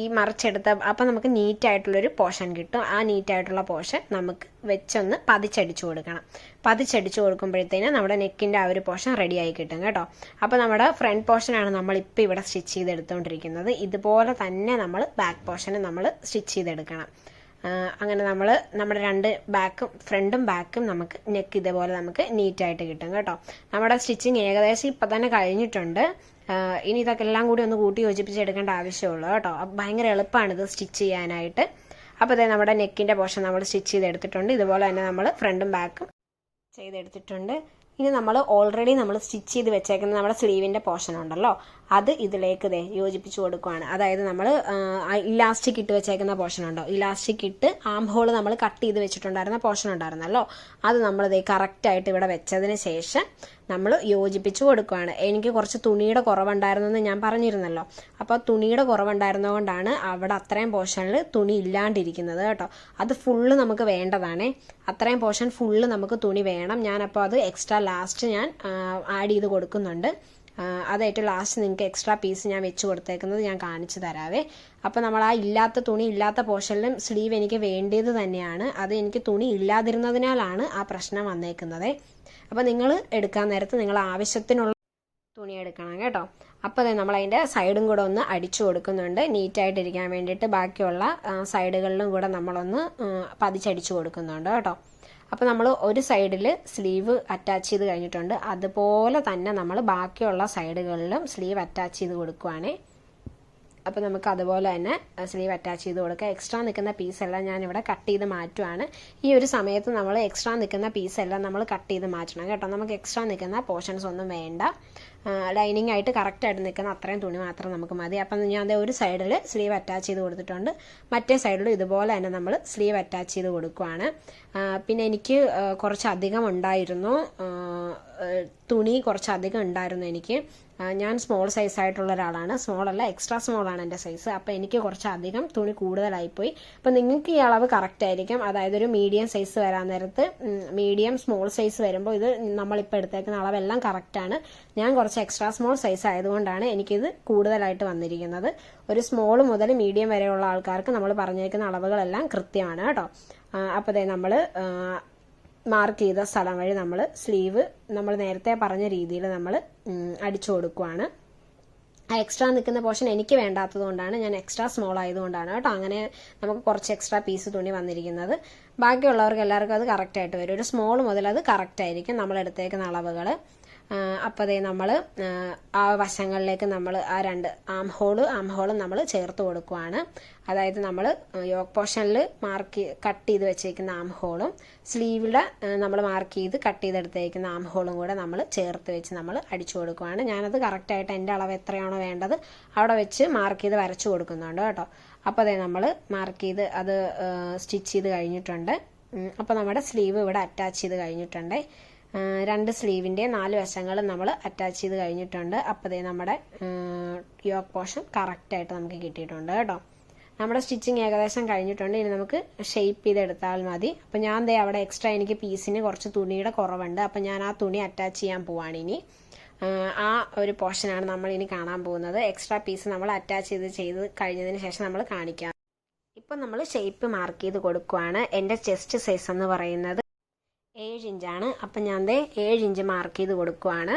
അപ്പോൾ നമുക്ക് നീറ്റായിട്ടുള്ളൊരു പോർഷൻ കിട്ടും. ആ നീറ്റായിട്ടുള്ള പോർഷൻ നമുക്ക് വെച്ചൊന്ന് പതിച്ചടിച്ചു കൊടുക്കണം. പതിച്ചടിച്ചു കൊടുക്കുമ്പോഴത്തേനും നമ്മുടെ നെക്കിൻ്റെ ആ ഒരു പോർഷൻ റെഡിയായി കിട്ടും കേട്ടോ. അപ്പോൾ നമ്മുടെ ഫ്രണ്ട് പോർഷനാണ് നമ്മളിപ്പോൾ ഇവിടെ സ്റ്റിച്ച് ചെയ്തെടുത്തുകൊണ്ടിരിക്കുന്നത്. ഇതുപോലെ തന്നെ നമ്മൾ ബാക്ക് പോർഷന് നമ്മൾ സ്റ്റിച്ച് ചെയ്തെടുക്കണം. അങ്ങനെ നമ്മൾ നമ്മുടെ രണ്ട് ഫ്രണ്ടും ബാക്കും നമുക്ക് നെക്ക് ഇതേപോലെ നമുക്ക് നീറ്റായിട്ട് കിട്ടും കേട്ടോ. നമ്മുടെ സ്റ്റിച്ചിങ് ഏകദേശം ഇപ്പം തന്നെ കഴിഞ്ഞിട്ടുണ്ട്. ഇനി ഇതൊക്കെ എല്ലാം കൂടി ഒന്ന് കൂട്ടി യോജിപ്പിച്ചെടുക്കേണ്ട ആവശ്യമുള്ളൂ കേട്ടോ. ഭയങ്കര എളുപ്പമാണിത് സ്റ്റിച്ച് ചെയ്യാനായിട്ട്. അപ്പോൾ അതായത് നമ്മുടെ നെക്കിൻ്റെ പോർഷൻ നമ്മൾ സ്റ്റിച്ച് ചെയ്തെടുത്തിട്ടുണ്ട്. ഇതുപോലെ തന്നെ നമ്മൾ ഫ്രണ്ടും ബാക്കും ചെയ്തെടുത്തിട്ടുണ്ട്. ഇനി നമ്മൾ ഓൾറെഡി നമ്മൾ സ്റ്റിച്ച് ചെയ്ത് വെച്ചേക്കുന്ന നമ്മുടെ സ്ലീവിൻ്റെ പോർഷൻ ഉണ്ടല്ലോ, അത് ഇതിലേക്ക് യോജിപ്പിച്ച് കൊടുക്കുകയാണ്. അതായത് നമ്മൾ ഇലാസ്റ്റിക് ഇട്ട് വെച്ചേക്കുന്ന പോർഷൻ ഉണ്ടോ, ഇലാസ്റ്റിക് ഇട്ട് ആം ഹോൾ നമ്മൾ കട്ട് ചെയ്ത് വെച്ചിട്ടുണ്ടായിരുന്ന പോർഷൻ ഉണ്ടായിരുന്നല്ലോ, അത് നമ്മൾ കറക്റ്റായിട്ട് ഇവിടെ വെച്ചതിന് ശേഷം നമ്മൾ യോജിപ്പിച്ച് കൊടുക്കുകയാണ്. എനിക്ക് കുറച്ച് തുണിയുടെ കുറവുണ്ടായിരുന്നെന്ന് ഞാൻ പറഞ്ഞിരുന്നല്ലോ. അപ്പോൾ തുണിയുടെ കുറവുണ്ടായിരുന്നതുകൊണ്ടാണ് അവിടെ അത്രയും പോർഷനിൽ തുണി ഇല്ലാണ്ടിരിക്കുന്നത് കേട്ടോ. അത് ഫുള്ള് നമുക്ക് വേണ്ടതാണേ. അത്രയും പോർഷൻ ഫുള്ള് നമുക്ക് തുണി വേണം. ഞാനപ്പോൾ അത് എക്സ്ട്രാ ലാസ്റ്റ് ഞാൻ ആഡ് ചെയ്ത് കൊടുക്കുന്നുണ്ട്. അത് ഏറ്റവും ലാസ്റ്റ് നിങ്ങൾക്ക് എക്സ്ട്രാ പീസ് ഞാൻ വെച്ച് കൊടുത്തേക്കുന്നത് ഞാൻ കാണിച്ചു തരാവേ. അപ്പോൾ നമ്മൾ ആ തുണി ഇല്ലാത്ത പോർഷനിലും സ്ലീവ് എനിക്ക് വേണ്ടിയത് തന്നെയാണ്. അത് എനിക്ക് തുണി ഇല്ലാതിരുന്നതിനാലാണ് ആ പ്രശ്നം വന്നേക്കുന്നത്. അപ്പോൾ നിങ്ങൾ എടുക്കാൻ നേരത്ത് നിങ്ങൾ ആവശ്യത്തിനുള്ള തുണി എടുക്കണം കേട്ടോ. അപ്പോൾ നമ്മൾ അതിൻ്റെ സൈഡും കൂടെ ഒന്ന് അടിച്ചു കൊടുക്കുന്നുണ്ട് നീറ്റായിട്ടിരിക്കാൻ വേണ്ടിയിട്ട്. ബാക്കിയുള്ള സൈഡുകളിലും കൂടെ നമ്മളൊന്ന് പതിച്ചടിച്ചു കൊടുക്കുന്നുണ്ട് കേട്ടോ. അപ്പോൾ നമ്മൾ ഒരു സൈഡിൽ സ്ലീവ് അറ്റാച്ച് ചെയ്ത് കഴിഞ്ഞിട്ടുണ്ട്. അതുപോലെ തന്നെ നമ്മൾ ബാക്കിയുള്ള സൈഡുകളിലും സ്ലീവ് അറ്റാച്ച് ചെയ്ത് കൊടുക്കുവാണേ. അപ്പോൾ നമുക്ക് അതുപോലെ തന്നെ സ്ലീവ് അറ്റാച്ച് ചെയ്ത് കൊടുക്കുക. എക്സ്ട്രാ നിൽക്കുന്ന പീസെല്ലാം ഞാനിവിടെ കട്ട് ചെയ്ത് മാറ്റുവാണ്. ഈ ഒരു സമയത്ത് നമ്മൾ എക്സ്ട്രാ നിൽക്കുന്ന പീസെല്ലാം നമ്മൾ കട്ട് ചെയ്ത് മാറ്റണം കേട്ടോ. നമുക്ക് എക്സ്ട്രാ നിൽക്കുന്ന പോർഷൻസ് ഒന്നും വേണ്ട. ലൈനിങ് ആയിട്ട് കറക്റ്റായിട്ട് നിൽക്കുന്ന അത്രയും തുണി മാത്രം നമുക്ക് മതി. അപ്പം ഞാൻ ഒരു സൈഡിൽ സ്ലീവ് അറ്റാച്ച് ചെയ്ത് കൊടുത്തിട്ടുണ്ട്. മറ്റേ സൈഡിൽ ഇതുപോലെ തന്നെ നമ്മൾ സ്ലീവ് അറ്റാച്ച് ചെയ്ത് കൊടുക്കുവാണ്. പിന്നെ എനിക്ക് കുറച്ചധികം ഉണ്ടായിരുന്നു, തുണി കുറച്ചധികം ഉണ്ടായിരുന്നു എനിക്ക്. ഞാൻ സ്മോൾ സൈസ് ആയിട്ടുള്ള ഒരാളാണ്. സ്മോളല്ല, എക്സ്ട്രാ സ്മോളാണ് എൻ്റെ സൈസ്. അപ്പോൾ എനിക്ക് കുറച്ചധികം തുണി കൂടുതലായിപ്പോയി. അപ്പോൾ നിങ്ങൾക്ക് ഈ അളവ് കറക്റ്റ് ആയിരിക്കും. അതായത് ഒരു മീഡിയം സൈസ് വരാൻ നേരത്ത് മീഡിയം സ്മോൾ സൈസ് വരുമ്പോൾ ഇത് നമ്മളിപ്പോൾ എടുത്തേക്കുന്ന അളവെല്ലാം കറക്റ്റാണ്. ഞാൻ കുറച്ച് എക്സ്ട്രാ സ്മോൾ സൈസ് ആയതുകൊണ്ടാണ് എനിക്കിത് കൂടുതലായിട്ട് വന്നിരിക്കുന്നത്. ഒരു സ്മോൾ മുതൽ മീഡിയം വരെയുള്ള ആൾക്കാർക്ക് നമ്മൾ പറഞ്ഞേക്കുന്ന അളവുകളെല്ലാം കൃത്യമാണ് കേട്ടോ. അപ്പോൾ നമ്മൾ മാർക്ക് ചെയ്ത സ്ഥലം വഴി നമ്മൾ സ്ലീവ് നമ്മൾ നേരത്തെ പറഞ്ഞ രീതിയിൽ നമ്മൾ അടിച്ചു കൊടുക്കുവാണ്. ആ എക്സ്ട്രാ നിൽക്കുന്ന പോർഷൻ എനിക്ക് വേണ്ടാത്തത് കൊണ്ടാണ്, ഞാൻ എക്സ്ട്രാ സ്മോൾ ആയതുകൊണ്ടാണ് കേട്ടോ അങ്ങനെ നമുക്ക് കുറച്ച് എക്സ്ട്രാ പീസ് തുണി വന്നിരിക്കുന്നത്. ബാക്കിയുള്ളവർക്ക് എല്ലാവർക്കും അത് കറക്റ്റായിട്ട് വരും. ഒരു സ്മോൾ മുതൽ അത് കറക്റ്റായിരിക്കും നമ്മൾ എടുത്തേക്കുന്ന അളവുകൾ. അപ്പോൾ നമ്മൾ ആ വശങ്ങളിലേക്ക് നമ്മൾ ആ രണ്ട് ആം ഹോളും നമ്മൾ ചേർത്ത് കൊടുക്കുവാണ്. അതായത് നമ്മൾ യോക്ക് പോർഷനിൽ കട്ട് ചെയ്ത് വെച്ചേക്കുന്ന ആം ഹോളും സ്ലീവിലെ നമ്മൾ മാർക്ക് ചെയ്ത് കട്ട് ചെയ്തെടുത്തേക്കുന്ന ആം ഹോളും കൂടെ നമ്മൾ ചേർത്ത് വെച്ച് നമ്മൾ അടിച്ചു കൊടുക്കുവാണ്. ഞാനത് കറക്റ്റായിട്ട് എൻ്റെ അളവ് എത്രയാണോ വേണ്ടത് അവിടെ വെച്ച് മാർക്ക് ചെയ്ത് വരച്ചു കൊടുക്കുന്നുണ്ട് കേട്ടോ. അപ്പോൾ നമ്മൾ മാർക്ക് ചെയ്ത് അത് സ്റ്റിച്ച് ചെയ്ത് കഴിഞ്ഞിട്ടുണ്ട്. അപ്പോൾ നമ്മുടെ സ്ലീവ് ഇവിടെ അറ്റാച്ച് ചെയ്ത് കഴിഞ്ഞിട്ടുണ്ട്. രണ്ട് സ്ലീവിൻ്റെ 4 വശങ്ങളും നമ്മൾ അറ്റാച്ച് ചെയ്ത് കഴിഞ്ഞിട്ടുണ്ട്. അപ്പോൾ നമ്മുടെ യോക്ക് പോർഷൻ കറക്റ്റായിട്ട് നമുക്ക് കിട്ടിയിട്ടുണ്ട് കേട്ടോ. നമ്മുടെ സ്റ്റിച്ചിങ് ഏകദേശം കഴിഞ്ഞിട്ടുണ്ട്. ഇനി നമുക്ക് ഷേപ്പ് ചെയ്തെടുത്താൽ മതി. അപ്പോൾ ഞാൻ അവിടെ എക്സ്ട്രാ എനിക്ക് പീസിന് കുറച്ച് തുണിയുടെ കുറവുണ്ട്. അപ്പോൾ ഞാൻ ആ തുണി അറ്റാച്ച് ചെയ്യാൻ പോവാണ് ഇനി. ആ ഒരു പോർഷനാണ് നമ്മൾ ഇനി കാണാൻ പോകുന്നത്. എക്സ്ട്രാ പീസ് നമ്മൾ അറ്റാച്ച് ചെയ്ത് കഴിഞ്ഞതിന് ശേഷം നമ്മൾ കാണിക്കാം. ഇപ്പം നമ്മൾ ഷേപ്പ് മാർക്ക് ചെയ്ത് കൊടുക്കുവാണ്. എൻ്റെ ചെസ്റ്റ് സൈസ് എന്ന് പറയുന്നത് 7 ഇഞ്ചാണ്. അപ്പം ഞാൻ ദേ 7 ഇഞ്ച് മാർക്ക് ചെയ്ത് കൊടുക്കുവാണ്.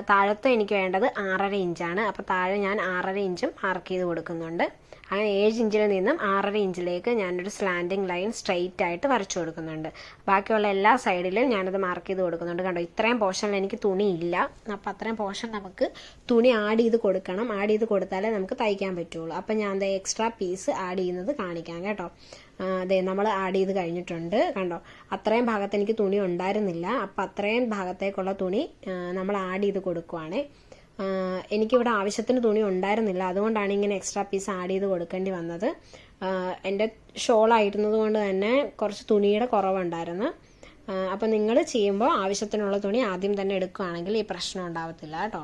താഴത്ത് എനിക്ക് വേണ്ടത് 6.5 ഇഞ്ചാണ്. അപ്പോൾ താഴെ ഞാൻ 6.5 ഇഞ്ചും മാർക്ക് ചെയ്ത് കൊടുക്കുന്നുണ്ട്. അങ്ങനെ 7 ഇഞ്ചിൽ നിന്നും 6.5 ഇഞ്ചിലേക്ക് ഞാനൊരു സ്ലാൻഡിങ് ലൈൻ സ്ട്രെയിറ്റ് ആയിട്ട് വരച്ചു കൊടുക്കുന്നുണ്ട്. ബാക്കിയുള്ള എല്ലാ സൈഡിലും ഞാനത് മാർക്ക് ചെയ്ത് കൊടുക്കുന്നുണ്ട്. കണ്ടോ, ഇത്രയും പോർഷനിൽ എനിക്ക് തുണി ഇല്ല. അപ്പം അത്രയും പോർഷൻ നമുക്ക് തുണി ആഡ് ചെയ്ത് കൊടുക്കണം. ആഡ് ചെയ്ത് കൊടുത്താലേ നമുക്ക് തയ്ക്കാൻ പറ്റുള്ളൂ. അപ്പം ഞാൻ ദേ എക്സ്ട്രാ പീസ് ആഡ് ചെയ്യുന്നത് കാണിക്കാം കേട്ടോ. അതെ, നമ്മൾ ആഡ് ചെയ്ത് കഴിഞ്ഞിട്ടുണ്ട്. കണ്ടോ, അത്രയും ഭാഗത്ത് എനിക്ക് തുണി ഉണ്ടായിരുന്നില്ല. അപ്പം അത്രയും ഭാഗത്തേക്കുള്ള തുണി നമ്മൾ ആഡ് ചെയ്ത് കൊടുക്കുവാണേ. എനിക്കിവിടെ ആവശ്യത്തിന് തുണി ഉണ്ടായിരുന്നില്ല, അതുകൊണ്ടാണ് ഇങ്ങനെ എക്സ്ട്രാ പീസ് ആഡ് ചെയ്ത് കൊടുക്കേണ്ടി വന്നത്. എൻ്റെ ഷോളായിരുന്നത് കൊണ്ട് തന്നെ കുറച്ച് തുണിയുടെ കുറവുണ്ടായിരുന്നു. അപ്പം നിങ്ങൾ ചെയ്യുമ്പോൾ ആവശ്യത്തിനുള്ള തുണി ആദ്യം തന്നെ എടുക്കുകയാണെങ്കിൽ ഈ പ്രശ്നം ഉണ്ടാവത്തില്ല കേട്ടോ.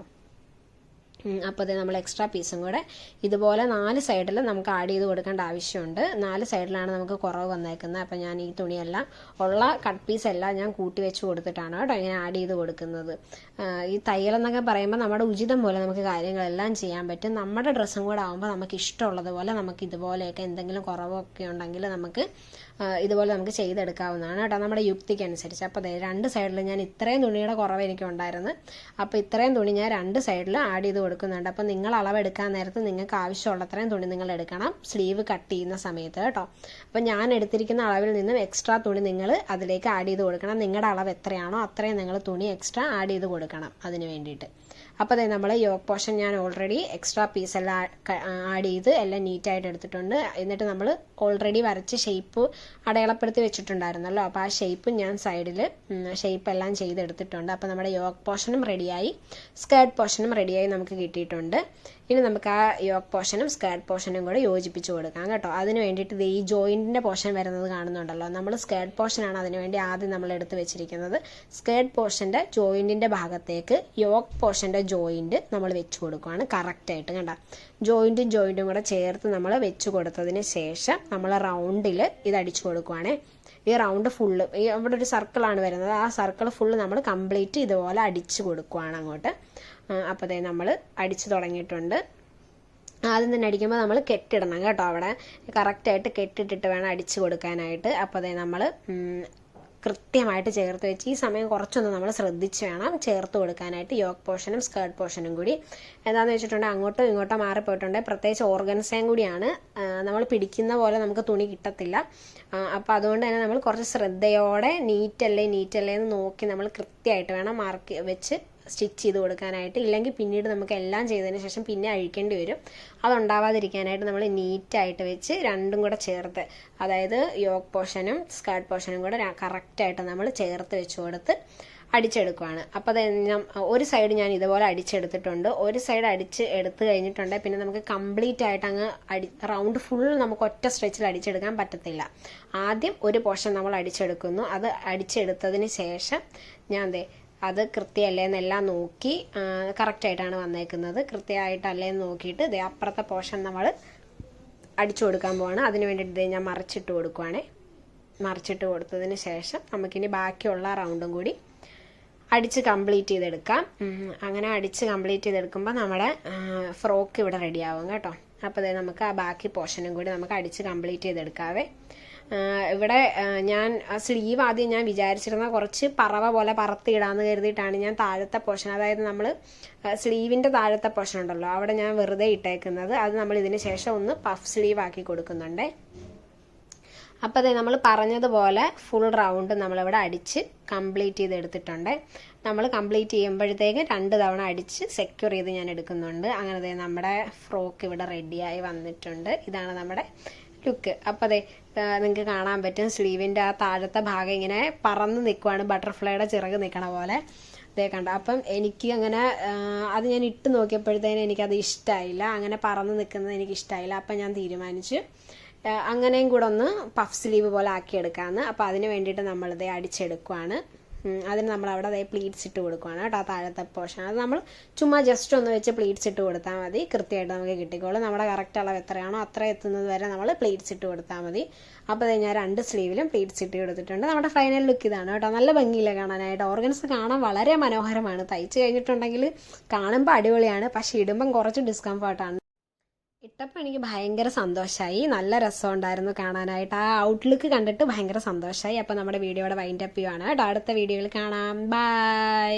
അപ്പോൾ അത് നമ്മൾ എക്സ്ട്രാ പീസും കൂടെ ഇതുപോലെ 4 സൈഡിലും നമുക്ക് ആഡ് ചെയ്ത് കൊടുക്കേണ്ട ആവശ്യമുണ്ട്. 4 സൈഡിലാണ് നമുക്ക് കുറവ് വന്നേക്കുന്നത്. അപ്പോൾ ഞാൻ ഈ തുണിയെല്ലാം ഉള്ള കട്ട് പീസെല്ലാം ഞാൻ കൂട്ടി വെച്ച് കൊടുത്തിട്ടാണ് കേട്ടോ ഇങ്ങനെ ആഡ് ചെയ്ത് കൊടുക്കുന്നത്. ഈ തയ്യലെന്നൊക്കെ പറയുമ്പോൾ നമ്മുടെ ഉചിതം പോലെ നമുക്ക് കാര്യങ്ങളെല്ലാം ചെയ്യാൻ പറ്റും. നമ്മുടെ ഡ്രസ്സും കൂടെ ആകുമ്പോൾ നമുക്ക് ഇഷ്ടമുള്ളതുപോലെ നമുക്ക് ഇതുപോലെയൊക്കെ എന്തെങ്കിലും കുറവൊക്കെ ഉണ്ടെങ്കിൽ നമുക്ക് ഇതുപോലെ നമുക്ക് ചെയ്തെടുക്കാവുന്നതാണ് കേട്ടോ, നമ്മുടെ യുക്തിക്ക് അനുസരിച്ച്. അപ്പോൾ അതെ, 2 സൈഡിൽ ഞാൻ ഇത്രയും തുണിയുടെ കുറവ് എനിക്ക് ഉണ്ടായിരുന്നു. അപ്പോൾ ഇത്രയും തുണി ഞാൻ 2 സൈഡിൽ ആഡ് ചെയ്ത് കൊടുക്കുന്നുണ്ട്. അപ്പോൾ നിങ്ങൾ അളവെടുക്കാൻ നേരത്ത് നിങ്ങൾക്ക് ആവശ്യമുള്ളത്രയും തുണി നിങ്ങൾ എടുക്കണം സ്ലീവ് കട്ട് ചെയ്യുന്ന സമയത്ത് കേട്ടോ. അപ്പോൾ ഞാൻ എടുത്തിരിക്കുന്ന അളവിൽ നിന്നും എക്സ്ട്രാ തുണി നിങ്ങൾ അതിലേക്ക് ആഡ് ചെയ്ത് കൊടുക്കണം. നിങ്ങളുടെ അളവ് എത്രയാണോ അത്രയും നിങ്ങൾ തുണി എക്സ്ട്രാ ആഡ് ചെയ്ത് കൊടുക്കണം അതിന് വേണ്ടിയിട്ട്. അപ്പോൾ അതെ, നമ്മൾ യോക്ക് പോർഷൻ ഞാൻ ഓൾറെഡി എക്സ്ട്രാ പീസ് എല്ലാം ആഡ് ചെയ്ത് എല്ലാം നീറ്റായിട്ട് എടുത്തിട്ടുണ്ട്. എന്നിട്ട് നമ്മൾ ഓൾറെഡി വരച്ച് ഷേപ്പ് അടയാളപ്പെടുത്തി വെച്ചിട്ടുണ്ടായിരുന്നല്ലോ. അപ്പോൾ ആ ഷേപ്പ് ഞാൻ സൈഡിൽ ഷേപ്പ് എല്ലാം ചെയ്തെടുത്തിട്ടുണ്ട്. അപ്പോൾ നമ്മുടെ യോക്ക് പോർഷനും റെഡിയായി, സ്കേർട്ട് പോർഷനും റെഡിയായി നമുക്ക് കിട്ടിയിട്ടുണ്ട്. ഇനി നമുക്ക് ആ യോക്ക് പോർഷനും സ്കേർട്ട് പോർഷനും കൂടെ യോജിപ്പിച്ച് കൊടുക്കാം കേട്ടോ. അതിന് വേണ്ടിയിട്ട് ഈ ജോയിൻറ്റിൻ്റെ പോർഷൻ വരുന്നത് കാണുന്നുണ്ടല്ലോ, നമ്മൾ സ്കേർട്ട് പോർഷനാണ് അതിന് വേണ്ടി ആദ്യം നമ്മൾ എടുത്ത് വെച്ചിരിക്കുന്നത്. സ്കേർട്ട് പോർഷൻ്റെ ജോയിൻറ്റിൻ്റെ ഭാഗത്തേക്ക് യോക്ക് പോർഷൻ്റെ ജോയിൻറ്റ് നമ്മൾ വെച്ച് കൊടുക്കുകയാണ് കറക്റ്റായിട്ട്. കണ്ട, ജോയിൻറ്റും കൂടെ ചേർത്ത് നമ്മൾ വെച്ച് കൊടുത്തതിന് ശേഷം നമ്മൾ റൗണ്ടിൽ ഇത് അടിച്ചു കൊടുക്കുവാണേ. ഈ റൗണ്ട് ഫുള്ള് ഇവിടെ ഒരു സർക്കിളാണ് വരുന്നത്. ആ സർക്കിൾ ഫുള്ള് നമ്മൾ കംപ്ലീറ്റ് ഇതുപോലെ അടിച്ചു കൊടുക്കുവാണ് അങ്ങോട്ട്. അപ്പോൾ അതേ നമ്മൾ അടിച്ചു തുടങ്ങിയിട്ടുണ്ട്. ആദ്യം തന്നെ അടിക്കുമ്പോൾ നമ്മൾ കെട്ടിടണം കേട്ടോ, അവിടെ കറക്റ്റായിട്ട് കെട്ടിട്ടിട്ട് വേണം അടിച്ചു കൊടുക്കാനായിട്ട്. അപ്പോൾ അതേ നമ്മൾ കൃത്യമായിട്ട് ചേർത്ത് വെച്ച് ഈ സമയം കുറച്ചൊന്ന് നമ്മൾ ശ്രദ്ധിച്ച് വേണം ചേർത്ത് കൊടുക്കാനായിട്ട് യോക്ക് പോർഷനും സ്കേർട്ട് പോർഷനും കൂടി. എന്താണെന്ന് വെച്ചിട്ടുണ്ടെങ്കിൽ അങ്ങോട്ടും ഇങ്ങോട്ടും മാറിപ്പോയിട്ടുണ്ടെങ്കിൽ പ്രത്യേകിച്ച് ഓർഗൻസയും കൂടിയാണ്, നമ്മൾ പിടിക്കുന്ന പോലെ നമുക്ക് തുണി കിട്ടത്തില്ല. അപ്പോൾ അതുകൊണ്ട് തന്നെ നമ്മൾ കുറച്ച് ശ്രദ്ധയോടെ നീറ്റല്ലേ എന്ന് നോക്കി നമ്മൾ കൃത്യമായിട്ട് വേണം മാർക്ക് വെച്ച് സ്റ്റിച്ച് ചെയ്ത് കൊടുക്കാനായിട്ട്. ഇല്ലെങ്കിൽ പിന്നീട് നമുക്ക് എല്ലാം ചെയ്തതിന് ശേഷം പിന്നെ അഴിക്കേണ്ടി വരും. അതുണ്ടാവാതിരിക്കാനായിട്ട് നമ്മൾ നീറ്റായിട്ട് വെച്ച് രണ്ടും കൂടെ ചേർത്ത്, അതായത് യോക്ക് പോർഷനും സ്കേർട്ട് പോർഷനും കൂടെ കറക്റ്റായിട്ട് നമ്മൾ ചേർത്ത് വെച്ച് കൊടുത്ത് അടിച്ചെടുക്കുകയാണ്. അപ്പോൾ അത് ഒരു സൈഡ് ഞാൻ ഇതുപോലെ അടിച്ചെടുത്തിട്ടുണ്ട്. ഒരു സൈഡ് അടിച്ച് എടുത്ത് കഴിഞ്ഞിട്ടുണ്ട്. പിന്നെ നമുക്ക് കംപ്ലീറ്റ് ആയിട്ട് അങ്ങ് റൗണ്ട് ഫുൾ നമുക്ക് ഒറ്റ സ്ട്രെച്ചിൽ അടിച്ചെടുക്കാൻ പറ്റത്തില്ല. ആദ്യം ഒരു പോർഷൻ നമ്മൾ അടിച്ചെടുക്കുന്നു. അത് അടിച്ചെടുത്തതിന് ശേഷം ഞാൻ അത് കൃത്യമല്ലേന്നെല്ലാം നോക്കി കറക്റ്റായിട്ടാണ് വന്നേക്കുന്നത്. കൃത്യമായിട്ടല്ലേന്ന് നോക്കിയിട്ട് അപ്പുറത്തെ പോർഷൻ നമ്മൾ അടിച്ചു കൊടുക്കാൻ പോവാണ്. അതിന് വേണ്ടിയിട്ട് ഞാൻ മറിച്ചിട്ട് കൊടുക്കുവാണേ. മറിച്ചിട്ട് കൊടുത്തതിന് ശേഷം നമുക്കിനി ബാക്കിയുള്ള റൗണ്ടും കൂടി അടിച്ച് കംപ്ലീറ്റ് ചെയ്തെടുക്കാം. അങ്ങനെ അടിച്ച് കംപ്ലീറ്റ് ചെയ്തെടുക്കുമ്പോൾ നമ്മുടെ ഫ്രോക്ക് ഇവിടെ റെഡിയാവും കേട്ടോ. അപ്പോൾ നമുക്ക് ആ ബാക്കി പോർഷനും കൂടി നമുക്ക് അടിച്ച് കംപ്ലീറ്റ് ചെയ്തെടുക്കാവേ. ഇവിടെ ഞാൻ സ്ലീവ് ആദ്യം ഞാൻ വിചാരിച്ചിരുന്ന കുറച്ച് പറവ പോലെ പറത്തിയിടാന്ന് കരുതിയിട്ടാണ് ഞാൻ താഴത്തെ പോർഷൻ, അതായത് നമ്മൾ സ്ലീവിൻ്റെ താഴത്തെ പോർഷൻ ഉണ്ടല്ലോ അവിടെ ഞാൻ വെറുതെ ഇട്ടേക്കുന്നത്. അത് നമ്മൾ ഇതിന് ശേഷം ഒന്ന് പഫ് സ്ലീവ് ആക്കി കൊടുക്കുന്നുണ്ട്. അപ്പോൾ അതെ, നമ്മൾ പറഞ്ഞതുപോലെ ഫുൾ റൗണ്ട് നമ്മളിവിടെ അടിച്ച് കംപ്ലീറ്റ് ചെയ്തെടുത്തിട്ടുണ്ട്. നമ്മൾ കംപ്ലീറ്റ് ചെയ്യുമ്പോഴത്തേക്ക് 2 തവണ അടിച്ച് സെക്യൂർ ചെയ്ത് ഞാൻ എടുക്കുന്നുണ്ട്. അങ്ങനെ നമ്മുടെ ഫ്രോക്ക് ഇവിടെ റെഡിയായി വന്നിട്ടുണ്ട്. ഇതാണ് നമ്മുടെ ലുക്ക്. അപ്പോൾ അതെ, നിങ്ങൾക്ക് കാണാൻ പറ്റും സ്ലീവിൻ്റെ ആ താഴത്തെ ഭാഗം ഇങ്ങനെ പറന്ന് നിൽക്കുവാണ്, ബട്ടർഫ്ലൈയുടെ ചിറക് നിൽക്കണ പോലെ. അതേ കണ്ട. അപ്പം എനിക്ക് അങ്ങനെ അത് ഞാൻ ഇട്ട് നോക്കിയപ്പോഴത്തേനും എനിക്കത് ഇഷ്ടമായില്ല, അങ്ങനെ പറന്ന് നിൽക്കുന്നത് എനിക്ക് ഇഷ്ടമായില്ല. അപ്പം ഞാൻ തീരുമാനിച്ചു അങ്ങനെയും കൂടെ ഒന്ന് പഫ് സ്ലീവ് പോലെ ആക്കിയെടുക്കാമെന്ന്. അപ്പോൾ അതിന് വേണ്ടിയിട്ട് നമ്മളിത് അടിച്ചെടുക്കുവാണ്. അതിന് നമ്മളവിടെ അതേ പ്ലീറ്റ്സ് ഇട്ട് കൊടുക്കുകയാണ് കേട്ടോ. താഴത്തെ പോർഷൻ അത് നമ്മൾ ചുമ്മാ ജസ്റ്റ് ഒന്ന് വെച്ച് പ്ലീറ്റ്സ് ഇട്ട് കൊടുത്താൽ മതി, കൃത്യമായിട്ട് നമുക്ക് കിട്ടിക്കോളും. നമ്മുടെ കറക്റ്റ് അളവ് എത്രയാണോ അത്ര എത്തുന്നത് വരെ നമ്മൾ പ്ലീറ്റ്സ് ഇട്ട് കൊടുത്താൽ മതി. അപ്പോൾ ഞാൻ 2 സ്ലീവിലും പ്ലീറ്റ്സ് ഇട്ട് കൊടുത്തിട്ടുണ്ട്. നമ്മുടെ ഫൈനൽ ലുക്ക് ഇതാണ് കേട്ടോ. നല്ല ഭംഗിയില്ല കാണാനായിട്ട്. ഓർഗൻസ് കാണാൻ വളരെ മനോഹരമാണ്. തയ്ച്ച് കഴിഞ്ഞിട്ടുണ്ടെങ്കിൽ കാണുമ്പോൾ അടിപൊളിയാണ്, പക്ഷേ ഇടുമ്പം കുറച്ച് ഡിസ്കംഫർട്ടാണ്. ഇട്ടപ്പോൾ എനിക്ക് ഭയങ്കര സന്തോഷമായി, നല്ല രസമുണ്ടായിരുന്നു കാണാനായിട്ട്. ആ ഔട്ട്ലുക്ക് കണ്ടിട്ട് ഭയങ്കര സന്തോഷമായി. അപ്പോൾ നമ്മുടെ വീഡിയോയുടെ വൈൻഡ് അപ്പ് ചെയ്യുവാണ് കേട്ടോ. അടുത്ത വീഡിയോയിൽ കാണാം. ബൈ.